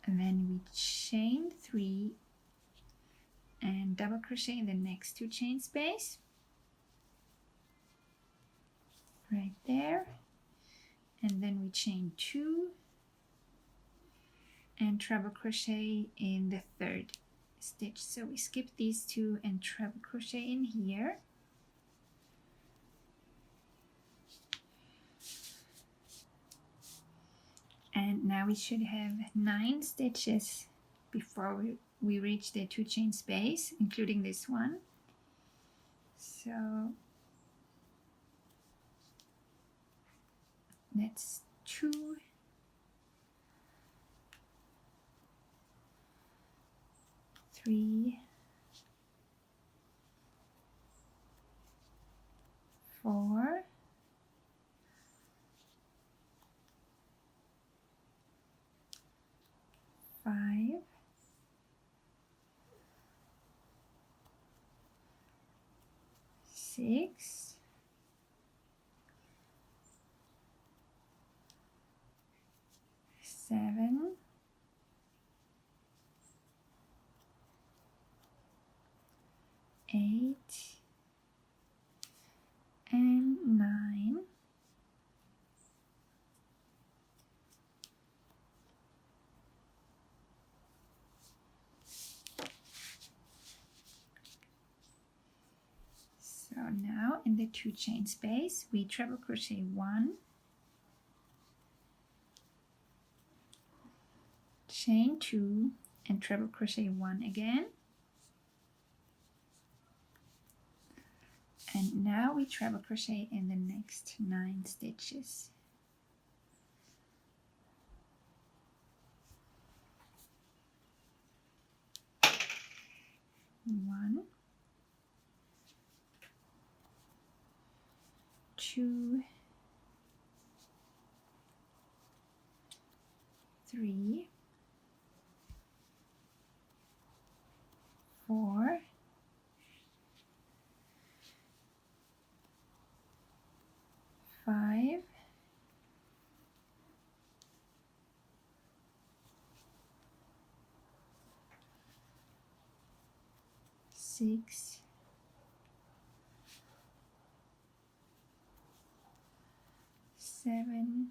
And then we chain 3 and double crochet in the next 2 chain space right there, and then we chain 2 and treble crochet in the 3rd stitch. So we skip these 2 and treble crochet in here. And now we should have 9 stitches before we reach the 2 chain space, including this one. So that's 2, 3, 4, 5, 6, 7, 8, and 9. So now in the 2 chain space we treble crochet 1, chain 2 and treble crochet 1 again, and now we treble crochet in the next 9 stitches. 2, 3, 4, 5, 6, 7,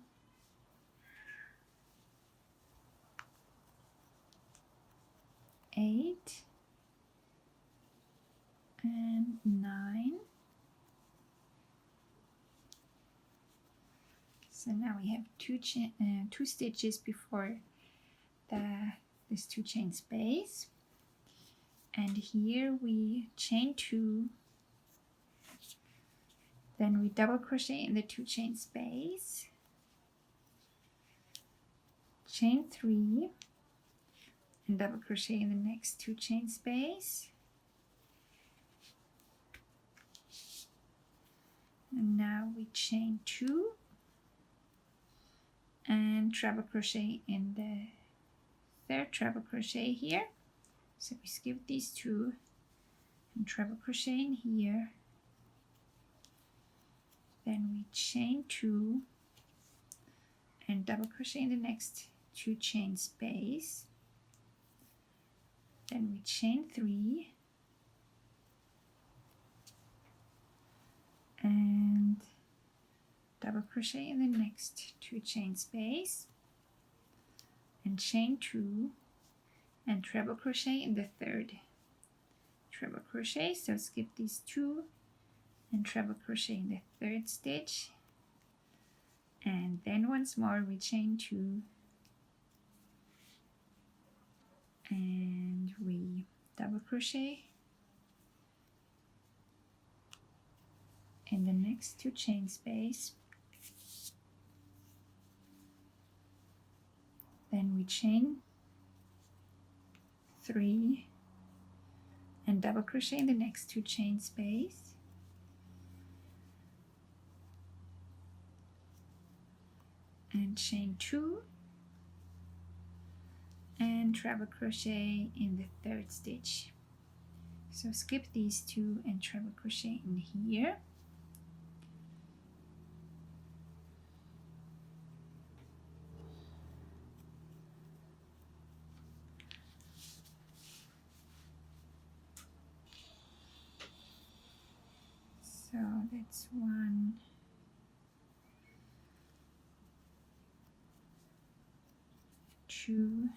8, and 9. So now we have two stitches before this 2 chain space, and here we chain 2, then we double crochet in the 2 chain space, chain 3, and double crochet in the next 2 chain space, and now we chain 2 and treble crochet in the 3rd treble crochet here. So we skip these 2 and treble crochet in here, then we chain 2 and double crochet in the next 2 chain space, then we chain 3 and double crochet in the next 2 chain space, and chain 2 and treble crochet in the 3rd treble crochet. So skip these 2 and treble crochet in the 3rd stitch, and then once more we chain 2 and we double crochet in the next 2 chain space, then we chain 3 and double crochet in the next 2 chain space, and chain 2 and treble crochet in the 3rd stitch. So skip these 2 and treble crochet in here, so that's 1, 2,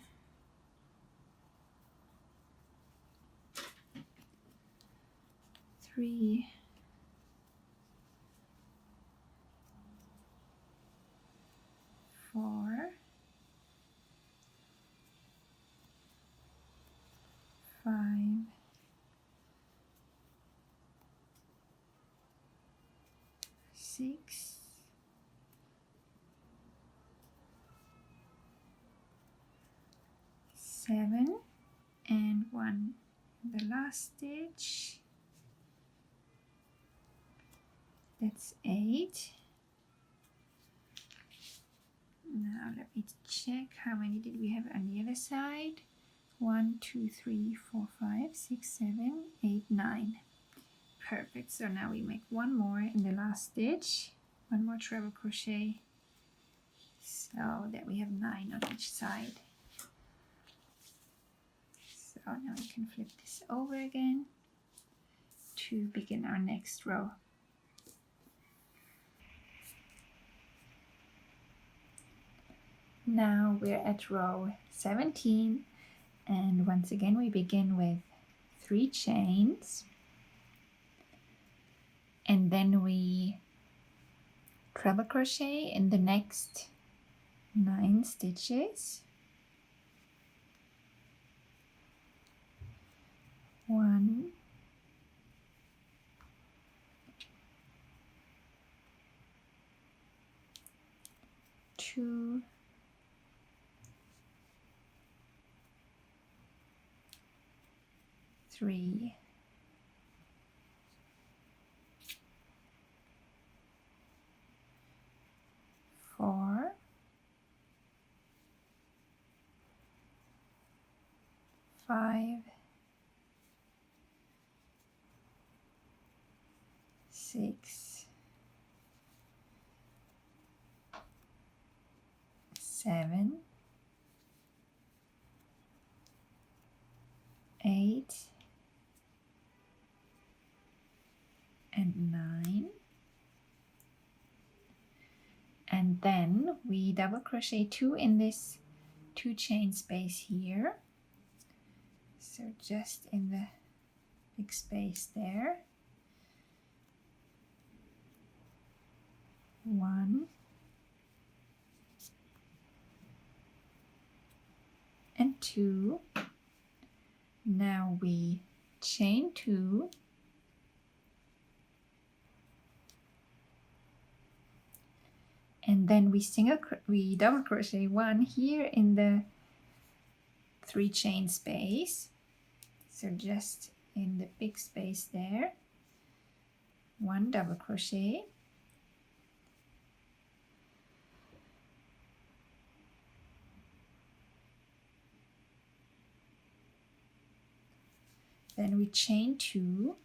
3, 4, 5, 6, 7, and 1 in the last stitch. That's 8. Now let me check how many did we have on the other side. 1, 2, 3, 4, 5, 6, 7, 8, 9. Perfect. So now we make one more in the last stitch, one more treble crochet, so that we have 9 on each side. So now we can flip this over again to begin our next row. Now we're at row 17, and once again we begin with 3 chains, and then we treble crochet in the next 9 stitches. 1, 2, 3, 5, 6, 7, 8, and 9. And then we double crochet 2 in this 2 chain space here. So just in the big space there. 1 and 2. Now we chain 2 and then we double crochet 1 here in the 3 chain space. So just in the big space there, 1 double crochet. Then we chain 2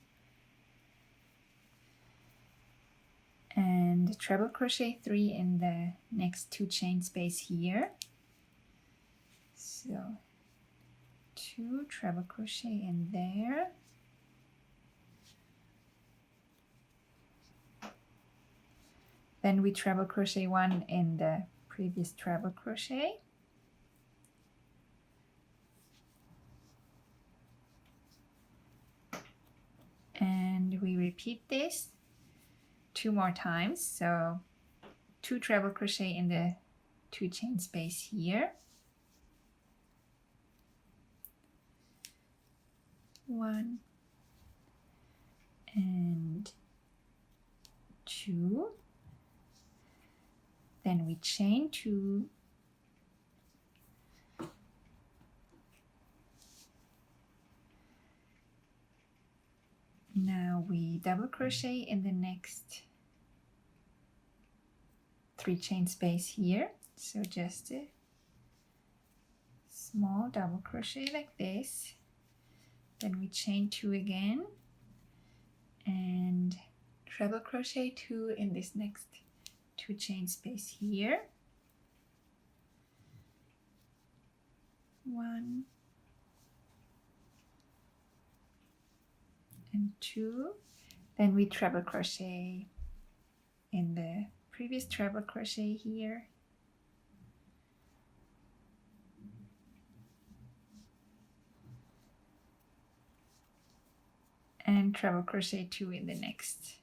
and treble crochet 3 in the next 2 chain space here. So 2 treble crochet in there. Then we treble crochet 1 in the previous treble crochet. And we repeat this 2 more times. So 2 treble crochet in the 2 chain space here. 1 and 2. Then we chain 2. Now we double crochet in the next 3 chain space here. So just a small double crochet like this. Then we chain 2 again and treble crochet 2 in this next 2 chain space here. 1 and 2. Then we treble crochet in the previous treble crochet here. And treble crochet 2 in the next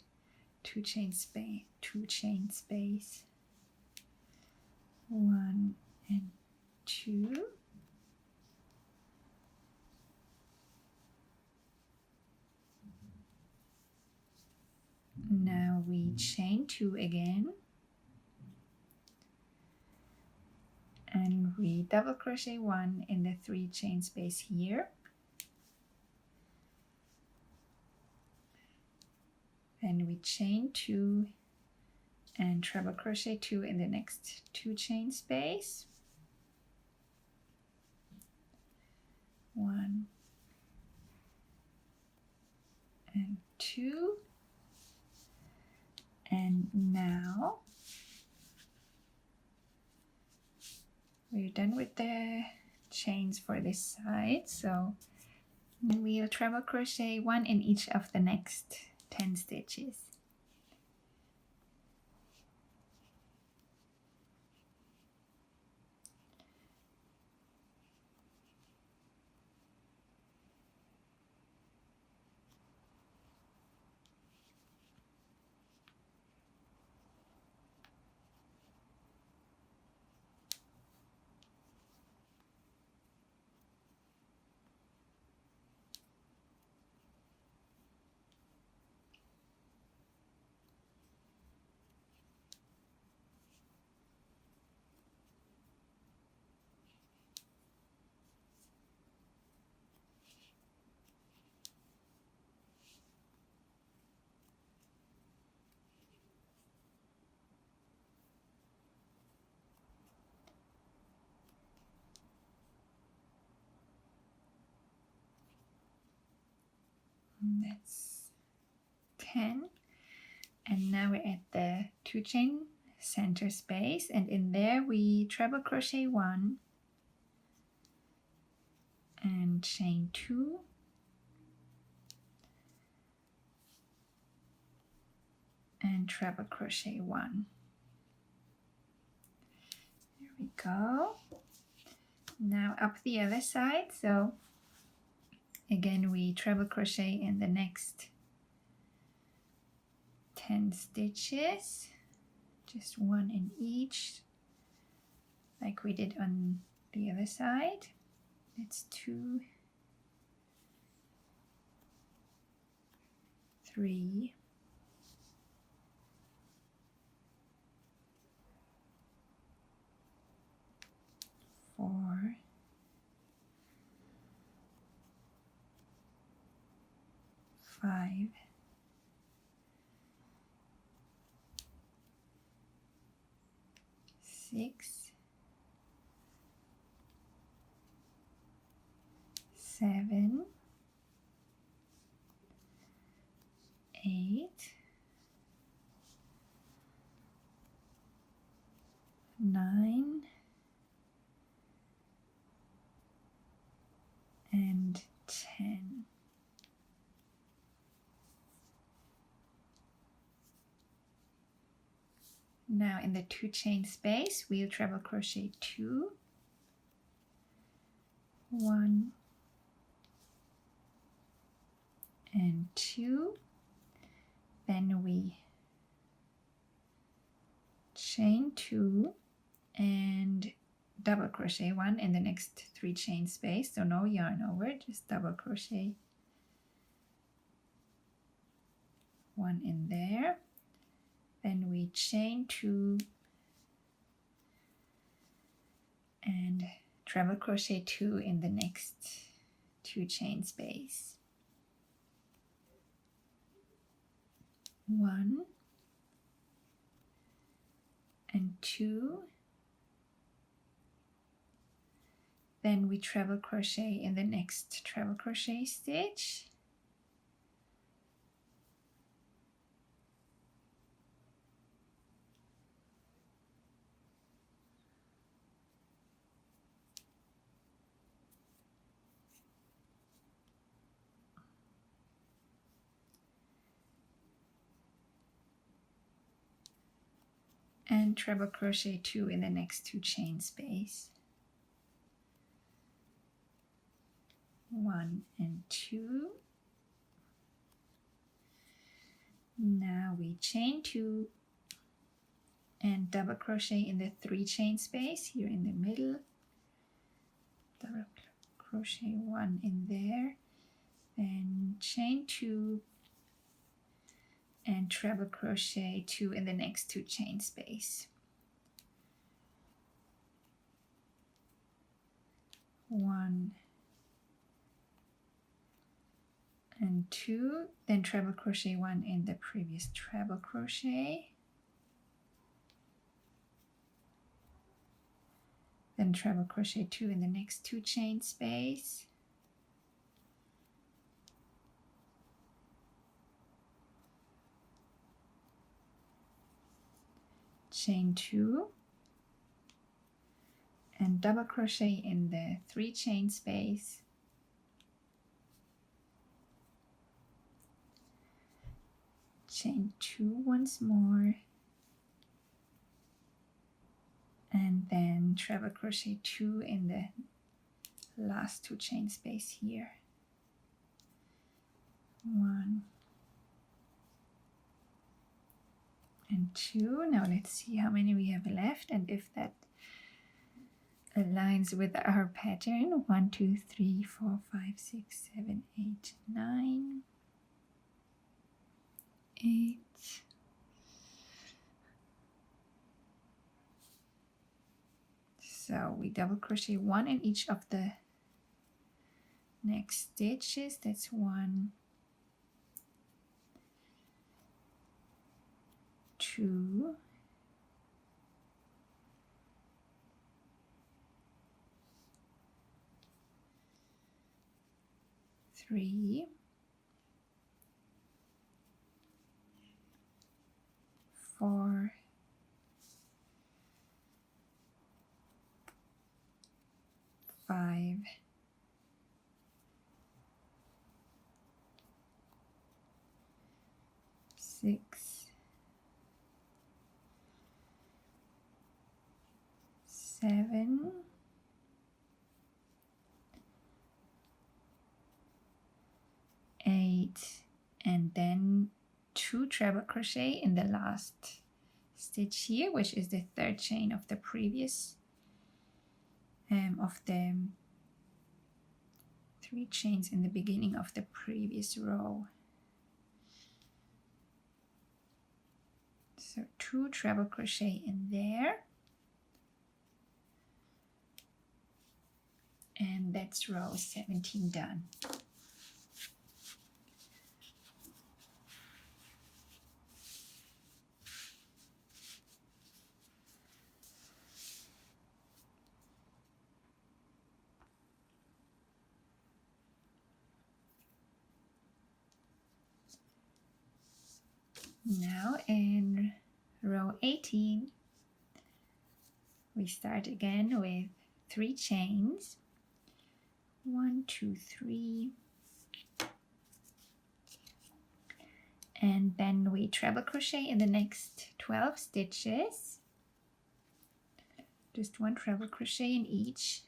2 chain space. 1 and 2. Now we chain 2 again. And we double crochet 1 in the 3 chain space here. Then we chain 2 and treble crochet 2 in the next 2 chain space. 1 and 2. And now we're done with the chains for this side. So we'll treble crochet 1 in each of the next 10 stitches. That's 10. And now we're at the 2 chain center space, and in there we treble crochet 1 and chain 2 and treble crochet 1. There we go. Now up the other side. So again we treble crochet in the next 10 stitches, just 1 in each, like we did on the other side. That's 2, 3, 4, 5, 6, 7, 8, 9, and 10. Now in the 2 chain space, we'll treble crochet 2, 1 and 2. Then we chain 2 and double crochet 1 in the next 3 chain space. So no yarn over, just double crochet 1 in there. Then we chain 2 and treble crochet 2 in the next 2 chain space. 1 and 2. Then we treble crochet in the next treble crochet stitch. And treble crochet 2 in the next 2 chain space. 1 and 2. Now we chain 2 and double crochet in the 3 chain space here in the middle. Double crochet 1 in there, then chain 2 and treble crochet 2 in the next 2 chain space. 1 and 2, then treble crochet 1 in the previous treble crochet, then treble crochet 2 in the next 2 chain space, chain 2 and double crochet in the 3 chain space, chain 2 once more, and then treble crochet 2 in the last 2 chain space here. 1 and 2. Now let's see how many we have left and if that aligns with our pattern. 1, 2, 3, 4, 5, 6, 7, 8, 9, 8. So we double crochet 1 in each of the next stitches. That's 1, 2, 3, 4, 5, 6, 7, 8, and then 2 treble crochet in the last stitch here, which is the third chain of the previous of the 3 chains in the beginning of the previous row. So 2 treble crochet in there, and that's row 17 done. Now in row 18, we start again with 3 chains. 1, 2, 3. And then we treble crochet in the next 12 stitches. Just 1 treble crochet in each.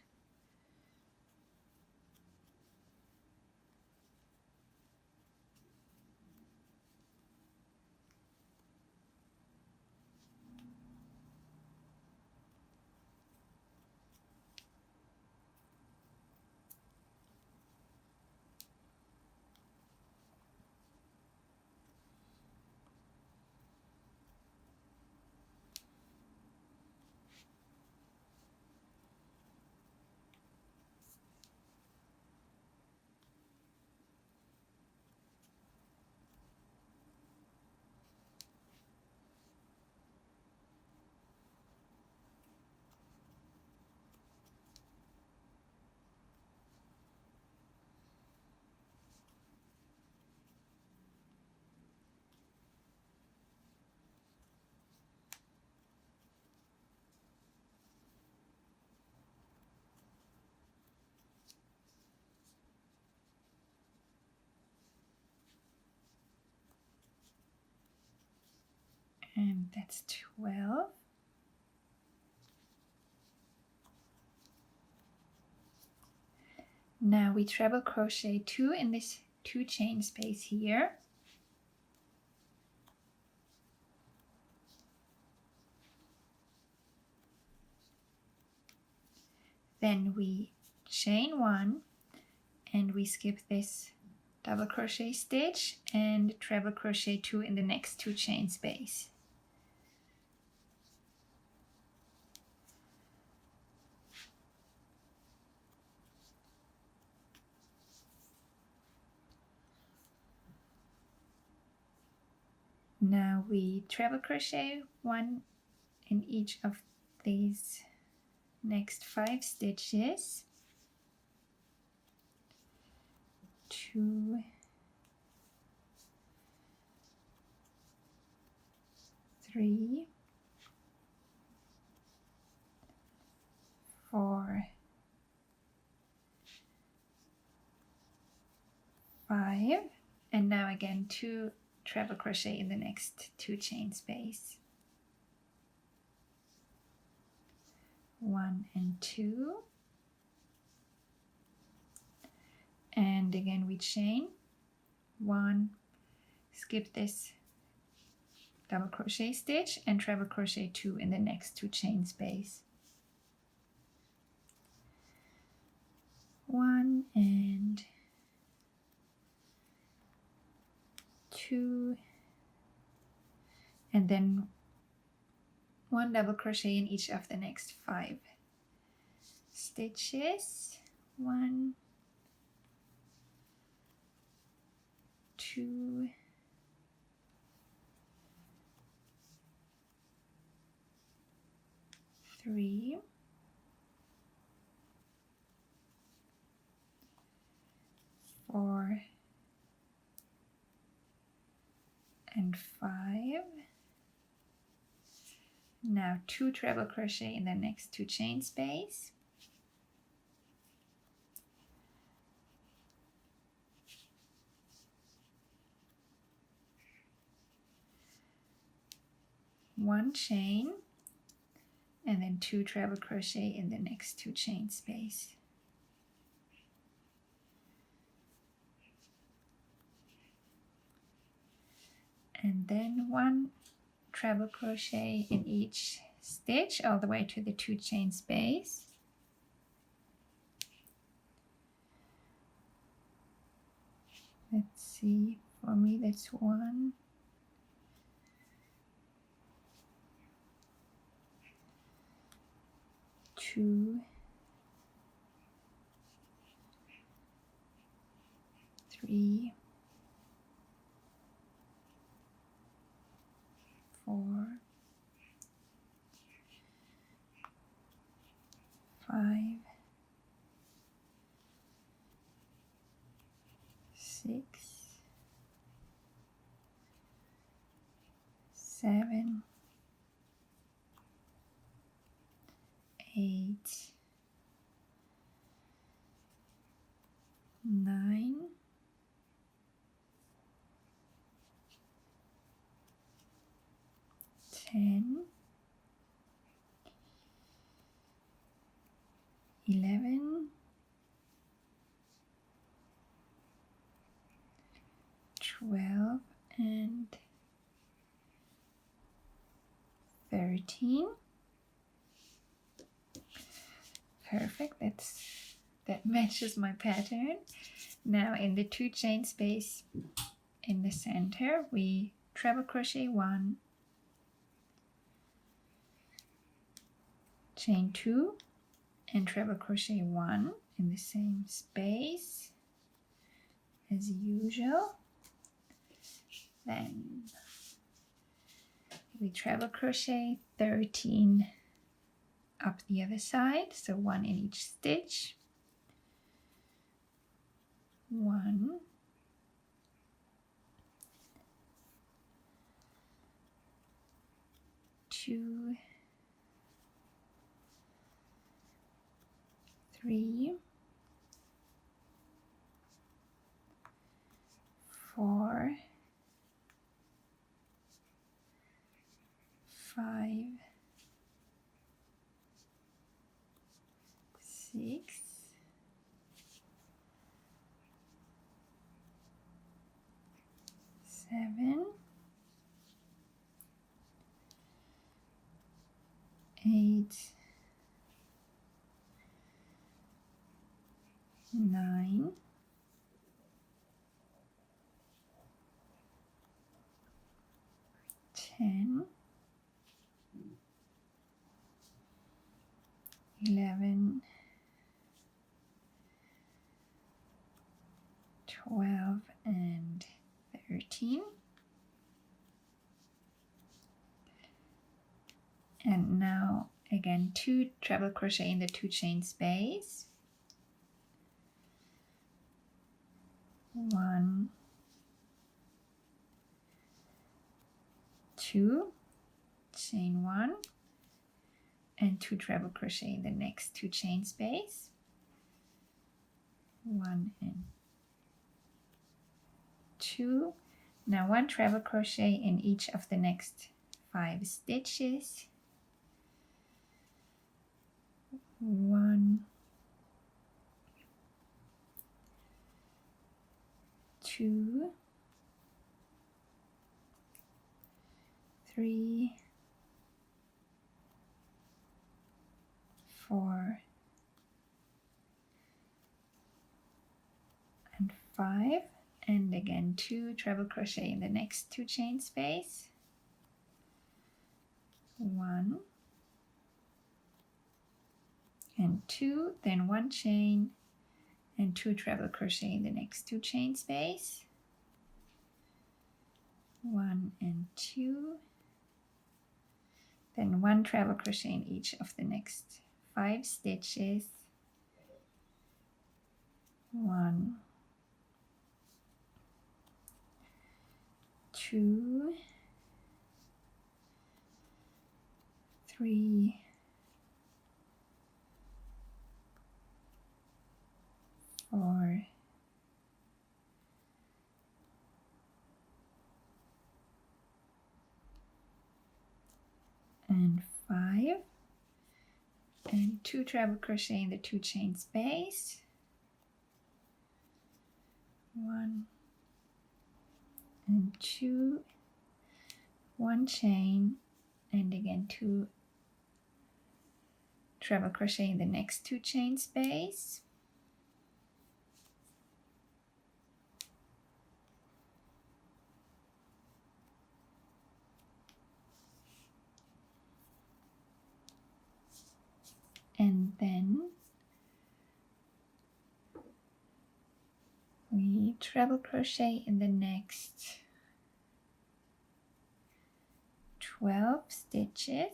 And that's 12. Now we treble crochet 2 in this 2 chain space here. Then we chain 1 and we skip this double crochet stitch and treble crochet 2 in the next 2 chain space. Now we treble crochet 1 in each of these next 5 stitches. 2, 3, 4, 5, and now again 2 treble crochet in the next 2 chain space. 1 and 2, and again we chain 1, skip this double crochet stitch and treble crochet 2 in the next 2 chain space. 1 and 2, and then 1 double crochet in each of the next 5 stitches. 1, 2, 3, 4, and 5, Now 2 treble crochet in the next 2 chain space. One chain, and then 2 treble crochet in the next 2 chain space. And then 1 treble crochet in each stitch all the way to the 2 chain space. Let's see, for me that's 1, 2, 3, 4, 5, 6, 7, 8, 9, 10, 11, 12, and 13. Perfect, that matches my pattern. Now in the 2 chain space in the center, we treble crochet 1, chain 2, and treble crochet 1 in the same space as usual. Then we treble crochet 13 up the other side, so 1 in each stitch. 1, 2, 3, 4, 5, 6, 7, 8, 9, 10, 11, 12, and 13. And now again 2 treble crochet in the 2 chain space. 1, 2, chain 1, and 2 treble crochet in the next 2 chain space. 1 and 2. Now 1 treble crochet in each of the next 5 stitches. 1, 2, 3, 4, and 5, and again 2 treble crochet in the next 2 chain space. 1 and 2, then 1 chain and 2 treble crochet in the next 2 chain space. 1 and 2, then 1 treble crochet in each of the next 5 stitches. 1, 2, 3, 4, and 5, and 2 treble crochet in the 2 chain space, 1 and 2, 1 chain, and again 2 treble crochet in the next 2 chain space, and then we treble crochet in the next 12 stitches.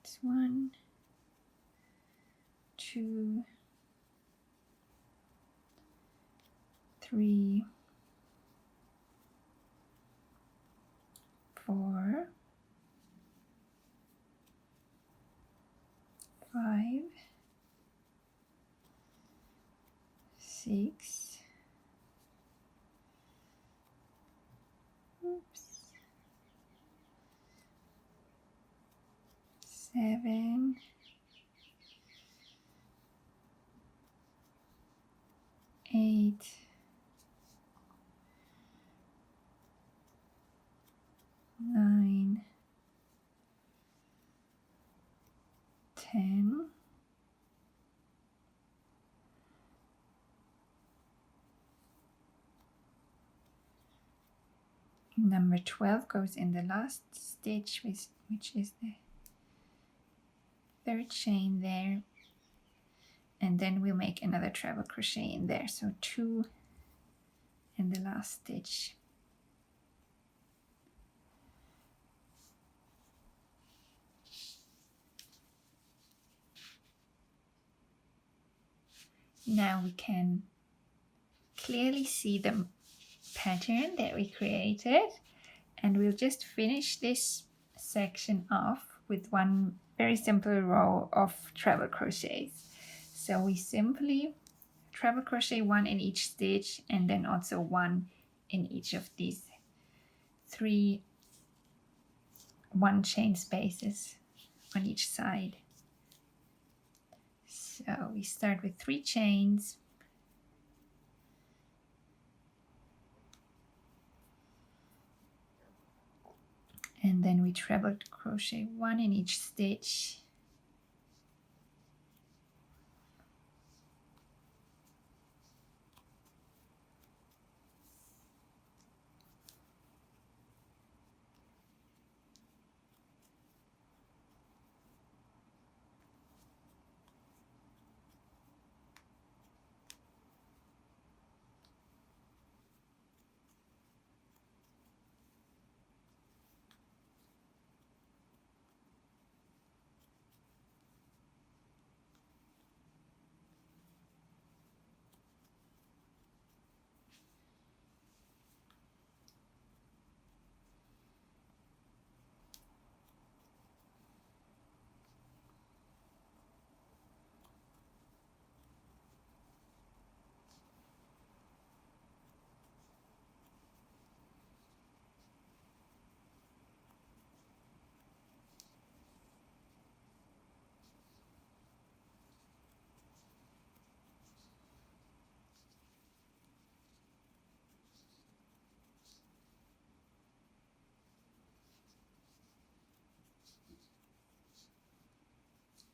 It's 1, 2, 3, 4, 5, 6, oops, 7, 8, 9, 10, 12 goes in the last stitch, which is the 3rd chain there, and then we'll make another treble crochet in there, so 2 in the last stitch. Now we can clearly see the pattern that we created, and we'll just finish this section off with one very simple row of treble crochets. So we simply treble crochet 1 in each stitch, and then also 1 in each of these 3 1 chain spaces on each side. So we start with 3 chains, and then we treble crochet 1 in each stitch,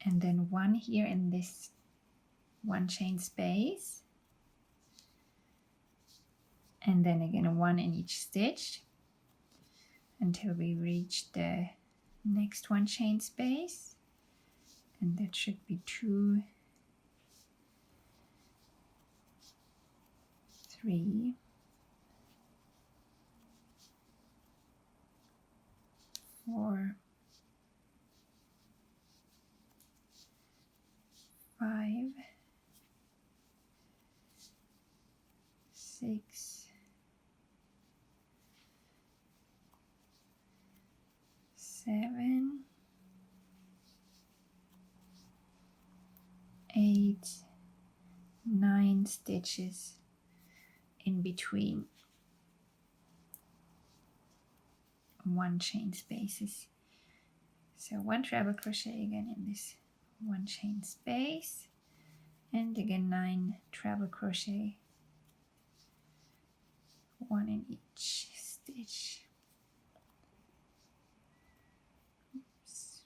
and then 1 here in this 1 chain space, and then again 1 in each stitch until we reach the next 1 chain space, and that should be 2, 3, 4, 5, 6, 7, and 9 stitches in between 1 chain spaces. So 1 treble crochet again in this 1 chain space, and again 9 treble crochet, 1 in each stitch. Oops.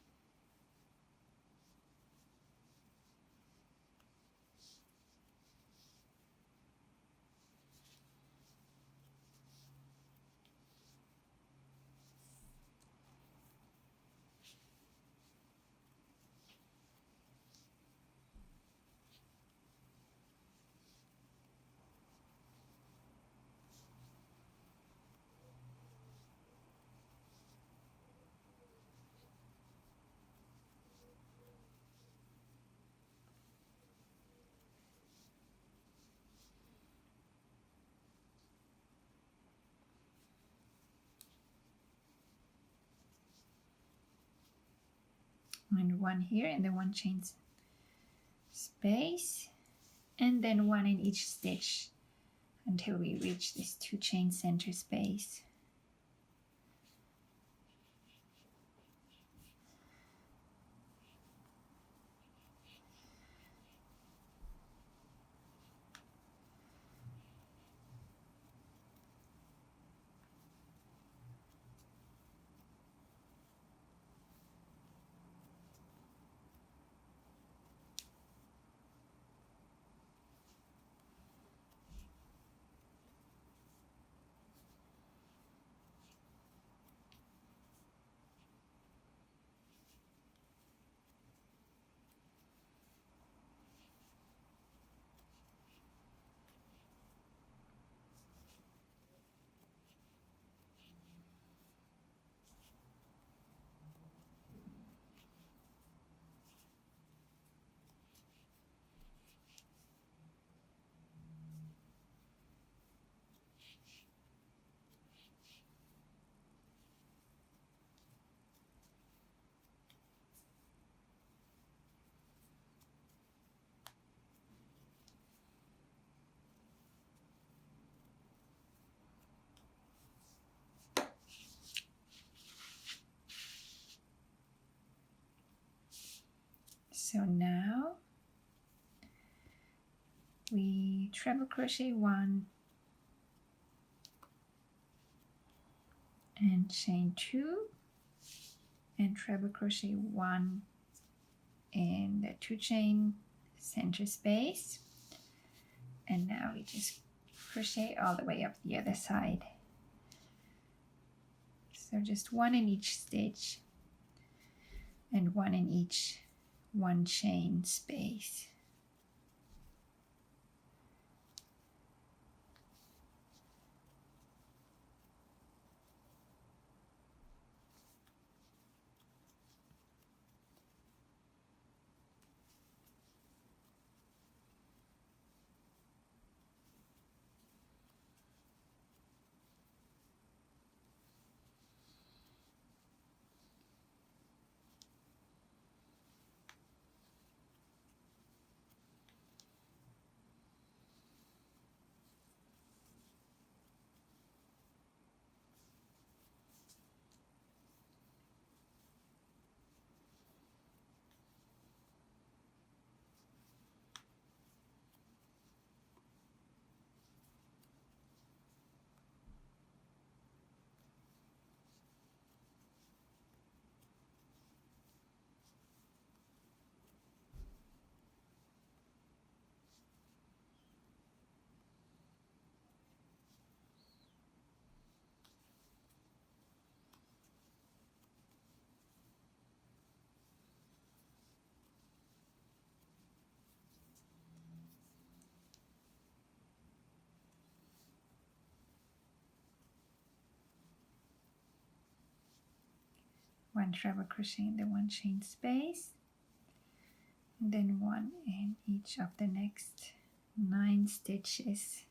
And 1 here in the 1 chain space, and then 1 in each stitch until we reach this 2 chain center space. So now we treble crochet 1 and chain 2 and treble crochet 1 in the 2 chain center space, and now we just crochet all the way up the other side. So just 1 in each stitch and 1 in each 1 chain space. One treble crochet in the 1 chain space, and then 1 in each of the next 9 stitches.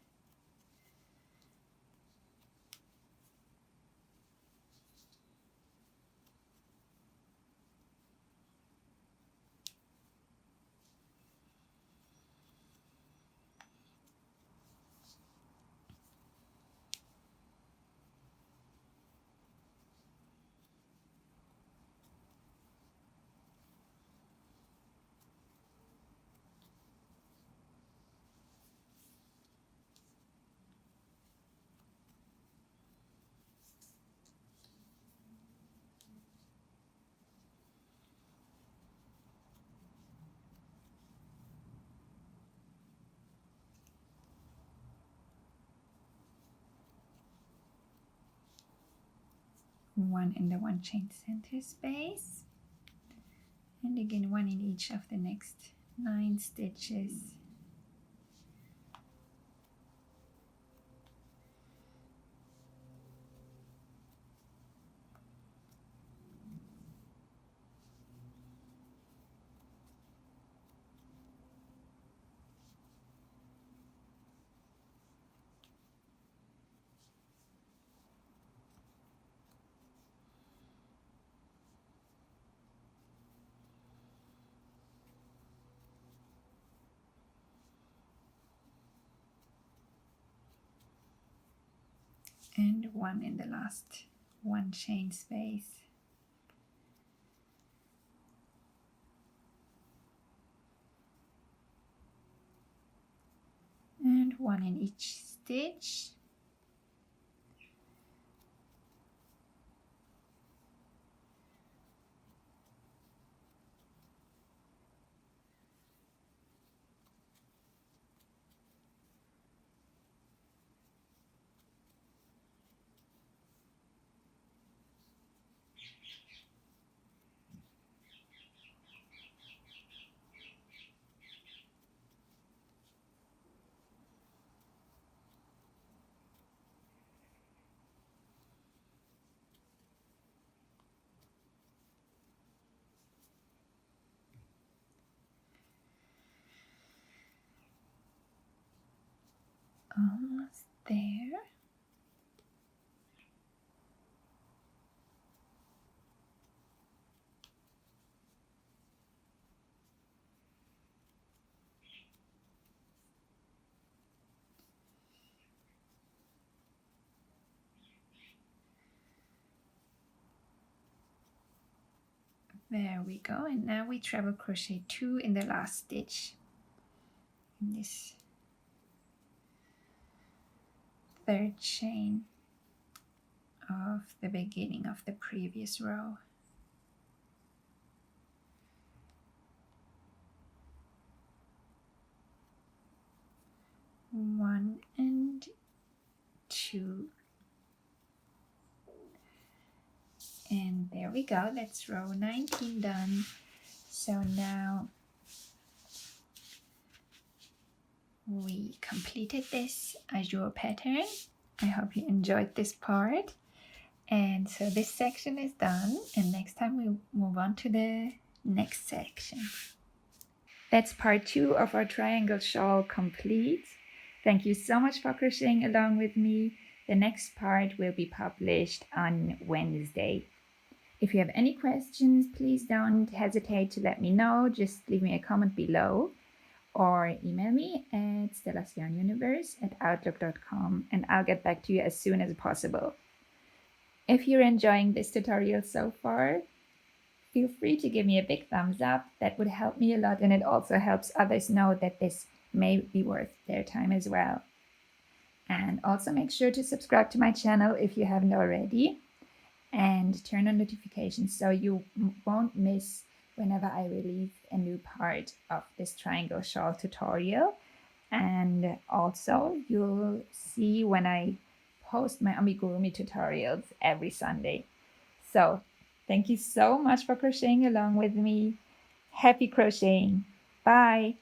one in the one chain center space, and again one in each of the next 9 stitches. And one in the last one chain space. And one in each stitch. Almost there. There we go, and now we treble crochet 2 in the last stitch in this third chain of the beginning of the previous row. One and two. And there we go, that's row 19 done. So now we completed this azure pattern. I hope you enjoyed this part. And so this section is done, and next time we move on to the next section. That's part 2 of our triangle shawl complete. Thank you so much for crocheting along with me. The next part will be published on Wednesday. If you have any questions, please don't hesitate to let me know. Just leave me a comment below or email me at stellasyarnuniverse@outlook.com, and I'll get back to you as soon as possible. If you're enjoying this tutorial so far, feel free to give me a big thumbs up. That would help me a lot, and it also helps others know that this may be worth their time as well. And also make sure to subscribe to my channel if you haven't already, and turn on notifications so you won't miss whenever I release a new part of this triangle shawl tutorial. And also you'll see when I post my amigurumi tutorials every Sunday. So thank you so much for crocheting along with me. Happy crocheting. Bye.